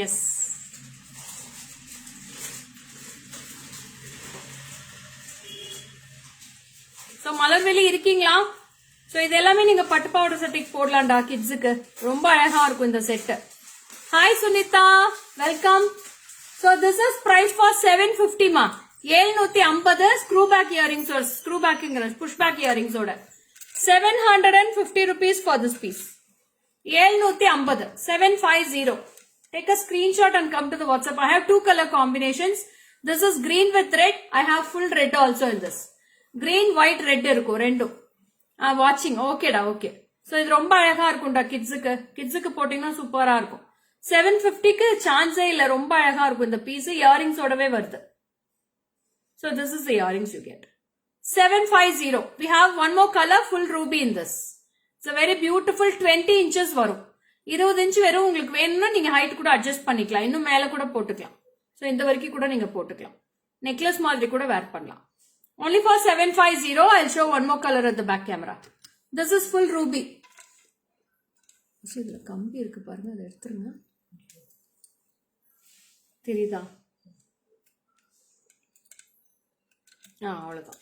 S. So மலர்வெளி இருக்கீங்களா? So இது எல்லாமே நீங்க பட்டுப்பாவோட சட்டைக்கு போடலாம்டா கிட்ஸுக்கு. ரொம்ப அழகா இருக்கும் இந்த set. Hi Sunita, welcome. So this is price for 750 ma. 750 screw back earrings or screw back push back earrings order. 750 rupees for this piece. 750 750. Take a screenshot and come to the WhatsApp. I have two color combinations. This is green with red. I have full red also in this. Green, white, red irukku rendu. Watching. Okay da, okay. So இது ரொம்ப அழகா இருக்கும்டா கிட்ஸுக்கு போட்டீங்கன்னா சூப்பரா இருக்கும். 750க்கு சான்ஸே இல்ல, ரொம்ப அழகா இருக்கும் இந்த பீஸ். இயரிங்ஸ் ஓடவே வருது. So this is the earrings you get. 750. We have one more color, full ruby in this. It's a very beautiful 20 inches வரும். 20 inch வெறும் உங்களுக்கு வேணும்னா நீங்க ஹைட் கூட அட்ஜஸ்ட் பண்ணிக்கலாம். இன்னும் மேல கூட போட்டுக்கலாம். So இந்த வரைக்கும் கூட நீங்க போட்டுக்கலாம். நெக்லஸ் மாதிரி கூட வேர் பண்ணலாம். Only for 750. I'll show one more color at the back camera. This is full ruby. இதுல கம்பி இருக்கு பாருங்க, அதை எடுத்துருங்க. தெரியுதா? அவ்வளவுதான்.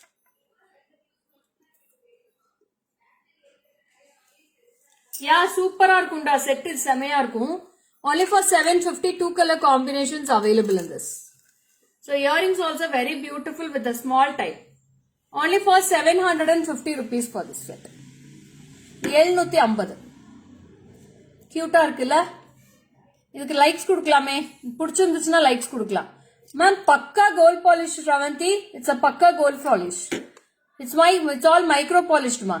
சூப்பரா இருக்கும்டா, செட் செமையா இருக்கும். Only for 750, two color combinations available in this. So earrings also very beautiful with the small type. Only for 750 rupees for this set. 750. கியூட்டா இருக்குல்ல? இதுக்கு லைக்ஸ் கொடுக்கலாமே, பிடிச்சிருந்துச்சுன்னா லைக்ஸ் கொடுக்கலாம். Ma'am pucca gold polish Ravanthi, it's a pucca gold polish. It's all micro பாலிஷ்டுமா.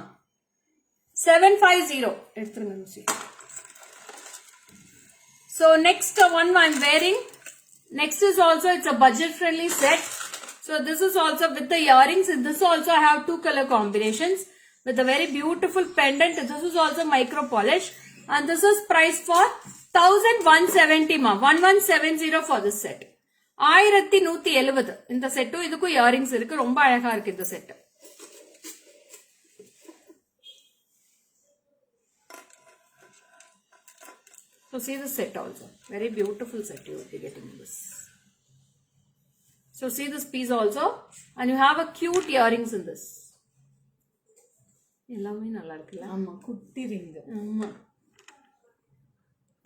750 எடுத்துருங்க. So next one I'm wearing. Next is also, it's a budget friendly set. So this is also with the earrings. This also I have two color combinations with a very beautiful pendant. This is also micro polish. And this is priced for 1170 ma. 1170 for this set. 1170 இந்த செட்டும் இதுக்கும் earrings இருக்கு. ரொம்ப அழகா இருக்கு இந்த set. So see this set also. Very beautiful set you will be getting this. So see this piece also. And you have a cute earrings in this. எல்லாமே நல்லா இருக்குல்ல? ஆமா, குட்டி ரிங். ஆமா.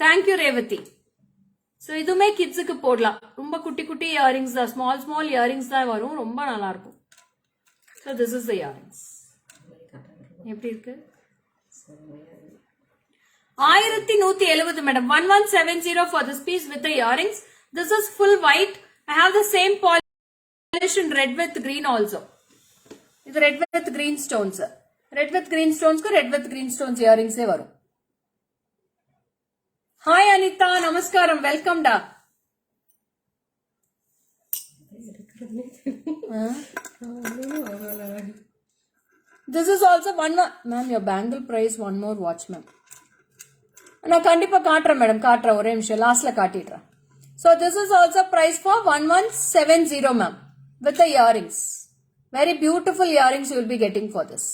தேங்க்யூ ரேவதி. ஸோ இதுவுமே கிட்ஸுக்கு போடலாம். ரொம்ப குட்டி குட்டி இயரிங்ஸ் தான், ஸ்மால் இயரிங்ஸ் தான் வரும். ரொம்ப நல்லா இருக்கும். So this is the earrings. எப்படி இருக்கு? 1170 madam. 1170 for this piece with the earrings. This is full white. I have the same polish in red with green also. இது red with green stones. Red with green stones க்கு red with green stones earrings வரும். Hi Anita, namaskaram, welcome da. This is also one more, ma'am, your bangle price, one more watch, ma'am. நான் கண்டிப்பா காட்டுறேன் madam, காட்டுறேன், ஒரே நிமிஷம் லாஸ்ட்ல காட்டிடுறேன். So this is also price for 1170 ma'am with the earrings. Very beautiful earrings you will be getting for this.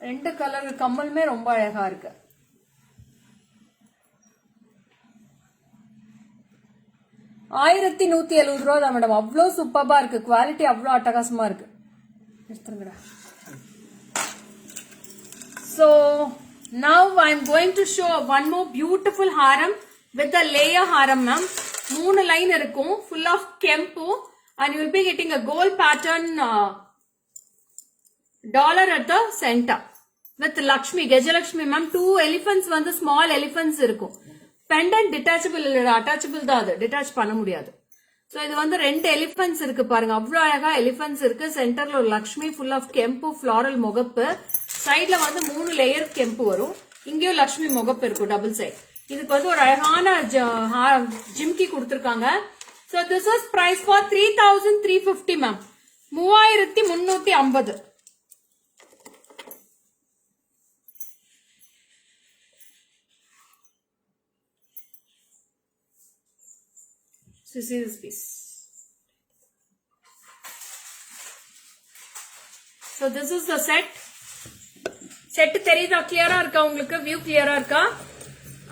ரெண்டு colour கம்மலுமே ரொம்ப அழகா இருக்கு. ₹1170 தான் மேடம். அவ்வளோ சூப்பர்பா இருக்கு. குவாலிட்டி அவ்வளோ அட்டகாசமா இருக்கு. எடுத்துருங்கடா. So now I'm going to show one more beautiful haram with a layer haram ma'am. 3 line இருக்கும், full of kempu, and you will be getting a gold pattern dollar at the center with Lakshmi, Gajalakshmi ma'am. 2 elephants வந்து small elephants இருக்கும். Pendant detachable இல்ல, attachable தான், அது detach பண்ண முடியாது. So இது வந்து 2 எலிபென்ட்ஸ் இருக்கு பாருங்க, அவ்வளவு அழகா எலிபென்ட்ஸ் இருக்கு. சென்டர்ல ஒரு லக்ஷ்மி ஃபுல் ஆஃப் கெம்பு ஃபிளாரல் முகப்பு. சைட்ல வந்து 3 லேயர் கெம்பு வரும். இங்கேயும் லக்ஷ்மி முகப்பு இருக்கும் டபுள் சைட். இதுக்கு வந்து ஒரு அழகான ஜிம்கி கொடுத்திருக்காங்க. So this is price for 3350 ma'am. 3350. So see this piece. So this is the set. Set தெரியுதா? clear-ஆ இருக்கா உங்களுக்கு? view clear-ஆ இருக்கா?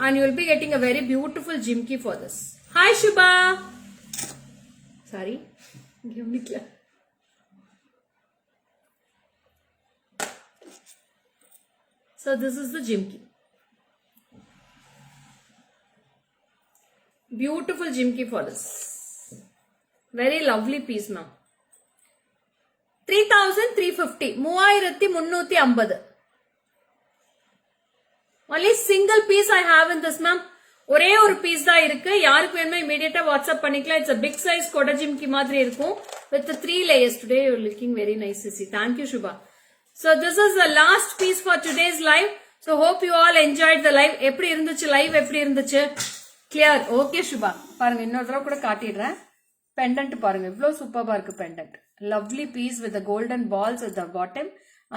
And you will be getting a very beautiful jimki for this. Hi Shubha. Sorry. கவனிக்கல. So this is the jimki. Beautiful jimki for this. Very lovely piece, ma'am. 3,350. 3,350. Only single piece I have in this, ma'am. ஒரே ஒரு piece தான் இருக்கு. யாருக்கு வேணுமோ இமிடியேட்டா WhatsApp பண்ணிக்கலாம். It's a big size கொடை ஜிம்கி மாதிரி இருக்கும் with 3 layers. Today you're looking very nice, Sissy. Thank you, Shubha. So this is the last piece for today's live. So hope you all enjoyed the live. எப்படி இருந்துச்சு live? எப்படி இருந்துச்சு? Clear? Okay, Shubha. பாருங்க இன்னொரு தடவை கூட காட்டிடுறேன். Pendant பாருங்க இவ்வளவு சூப்பரா இருக்கு pendant. Lovely piece with the golden balls at the bottom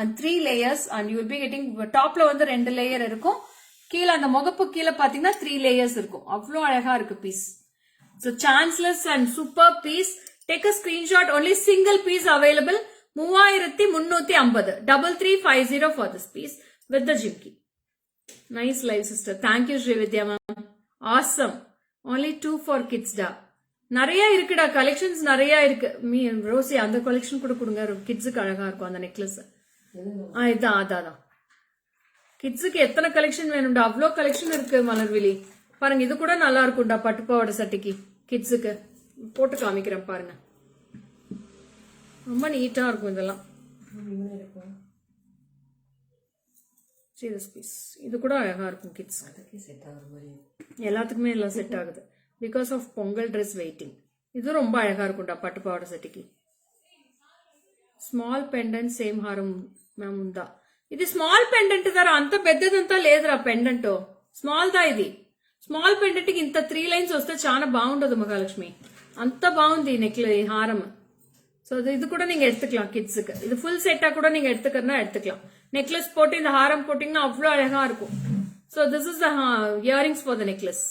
and 3 layers and you will be getting topல வந்து 2 layer இருக்கும். கீழ அந்த முகப்பு கீழ பாத்தீங்கன்னா 3 layers இருக்கும். அவ்வளவு அழகா இருக்கு piece. So chanceless and super piece. Take a screenshot. Only single piece available. 3,350. 3350 for this piece with the jimki. Nice live, sister. Thank you, Srividya ma'am. Awesome. Only 2 for kids da. நிறைய இருக்குடா collections நிறைய இருக்கு. Rousey அந்த collection கூட கொடுங்க. கிட்ஸுக்கு அழகா இருக்கும் அந்த நெக்லஸ். இதான் அதான் கிட்ஸுக்கு எத்தனை கலெக்ஷன் வேணும்டா? அவ்வளோ கலெக்ஷன் இருக்கு மலர்விழி. பாருங்க இது கூட நல்லா இருக்கும்டா பட்டுப்பாவோட சட்டைக்கு கிட்ஸுக்கு போட்டு காமிக்கிறேன் பாருங்க. ரொம்ப நீட்டா இருக்கும் இதெல்லாம். பீஸ் இது கூட அழகா இருக்கும் கிட்ஸ். எல்லாத்துக்குமே எல்லாம் செட் ஆகுது because of Pongal dress waiting. இது ரொம்ப அழகா இருக்கும்டா பட்டுப்பாவோட சட்டைக்கு. స్మాల్ పెండెంట్ సేమ్ హారం మ్యామ్ ఉందా? ఇది స్మాల్ పెండెంట్ ధర అంత పెద్దదంతా లేదురా పెండెంట్. స్మాల్ దా ఇది. స్మాల్ పెండెంట్ కి ఇంత 3 లైన్స్ వస్తే చాలా బాగుండదు మహాలక్ష్మి. అంత బాగుంది నెక్లెస్ ఈ హారం. సో இது கூட நீங்க எடுத்துக்கலாம் கிட்ஸுக்கு. இது ஃபுல் செட்டா கூட நீங்க எடுத்துக்கறனா எடுத்துக்கலாம். நெக்லஸ் போட்டு இந்த ஹாரம் போட்டீங்கன்னா அவ்வளவு அழகா இருக்கும். So this is the earrings for the necklace.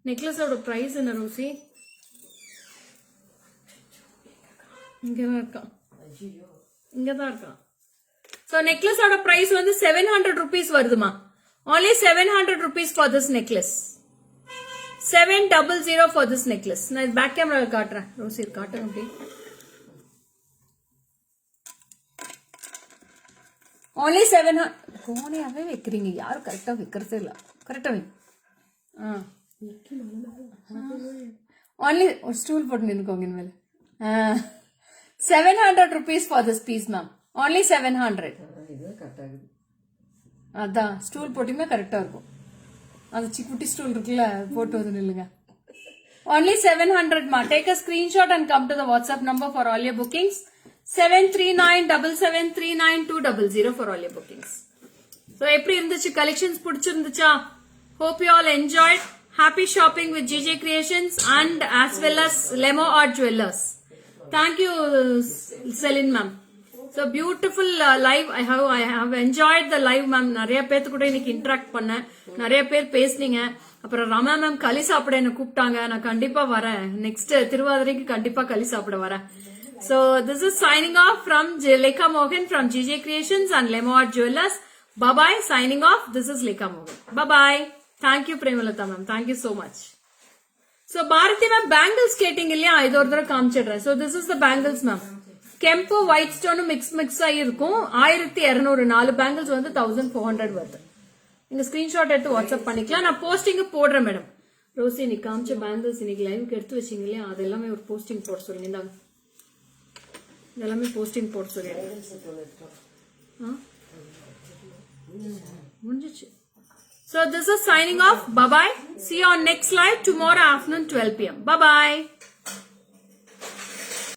நெக்லஸோட பிரைஸ் என்ன ரோசி? இங்கதான் இருக்கா. இங்கதான் இருக்கா. So நெக்லஸோட பிரைஸ் வந்து 700 rupees வருதுமா. Only 700 rupees for this necklace. 700 for this necklace. நான் பேக் கேமரால காட்டுறேன். ரோசி காட்டுங்க அப்படி. Only 700. கோணையாவே வைக்கிறீங்க. யாரும் கரெக்டா வைக்கிறதே இல்ல. கரெக்டா வை. Only ஸ்டூல் போட்டு நின்னுக்கோங்க இனிமேல். 700 rupees for this piece, ma'am. Only 700. அதான் ஸ்டூல் போட்டீங்கன்னா கரெக்டா இருக்கும். அந்த குட்டி ஸ்டூல் இருக்குல்ல போட்டு வந்து நில்லுங்க. Only 700 ma. Take a screenshot and come to the WhatsApp number for all your bookings. 7397739200 for all your bookings. So எப்படி இருந்துச்சு collections பிடிச்சிருந்துச்சா? Hope you all enjoyed. Happy shopping with GJ Creations and as well as Lemo Art Jewelers. Thank you, Celine ma'am. So beautiful live. I have enjoyed the live ma'am. நிறைய பேத்து கூட இன்னைக்கு interact பண்ணேன். நிறைய பேர் பேசுனீங்க. அப்புறம் Rama ma'am களி சாப்பிட என்ன கூப்பிட்டாங்க. நான் கண்டிப்பா வரேன். நெக்ஸ்ட் திருவாதிரைக்கு கண்டிப்பா களி சாப்பிட வரேன். So this is signing off from Lekha Mohan from GJ Creations and Lemo Art Jewelers. Bye bye. Signing off. This is Lekha Mohan. Bye bye. Thank you Premalata ma'am. Thank you so much. So Bharati ma'am bangles கேட்டிங்க இல்லையா? இது ஒரு தடவை காமிச்சிடுறேன். So this is the bangles ma'am. கெம்பு white ஸ்டோனும் mix ஆகி இருக்கும். 1200 4 பேங்கிள்ஸ் வந்து 1400 வருது. நீங்க ஸ்கிரீன்ஷாட் எடுத்து வாட்ஸ்அப் பண்ணிக்கலாம். நான் போஸ்டிங் போடுறேன் மேடம். ரோசி நீ காமிச்ச பேங்கிள்ஸ் இன்னைக்கு லைவுக்கு எடுத்து வச்சிங்க இல்லையா? அது எல்லாமே ஒரு போஸ்டிங் போட சொல்லுங்க. இந்தாங்க இதெல்லாமே போஸ்டிங் போட சொல்லிடுறேன். முடிஞ்சிச்சு. So this is signing off. Bye bye. See you on next live tomorrow afternoon 12 PM. Bye bye.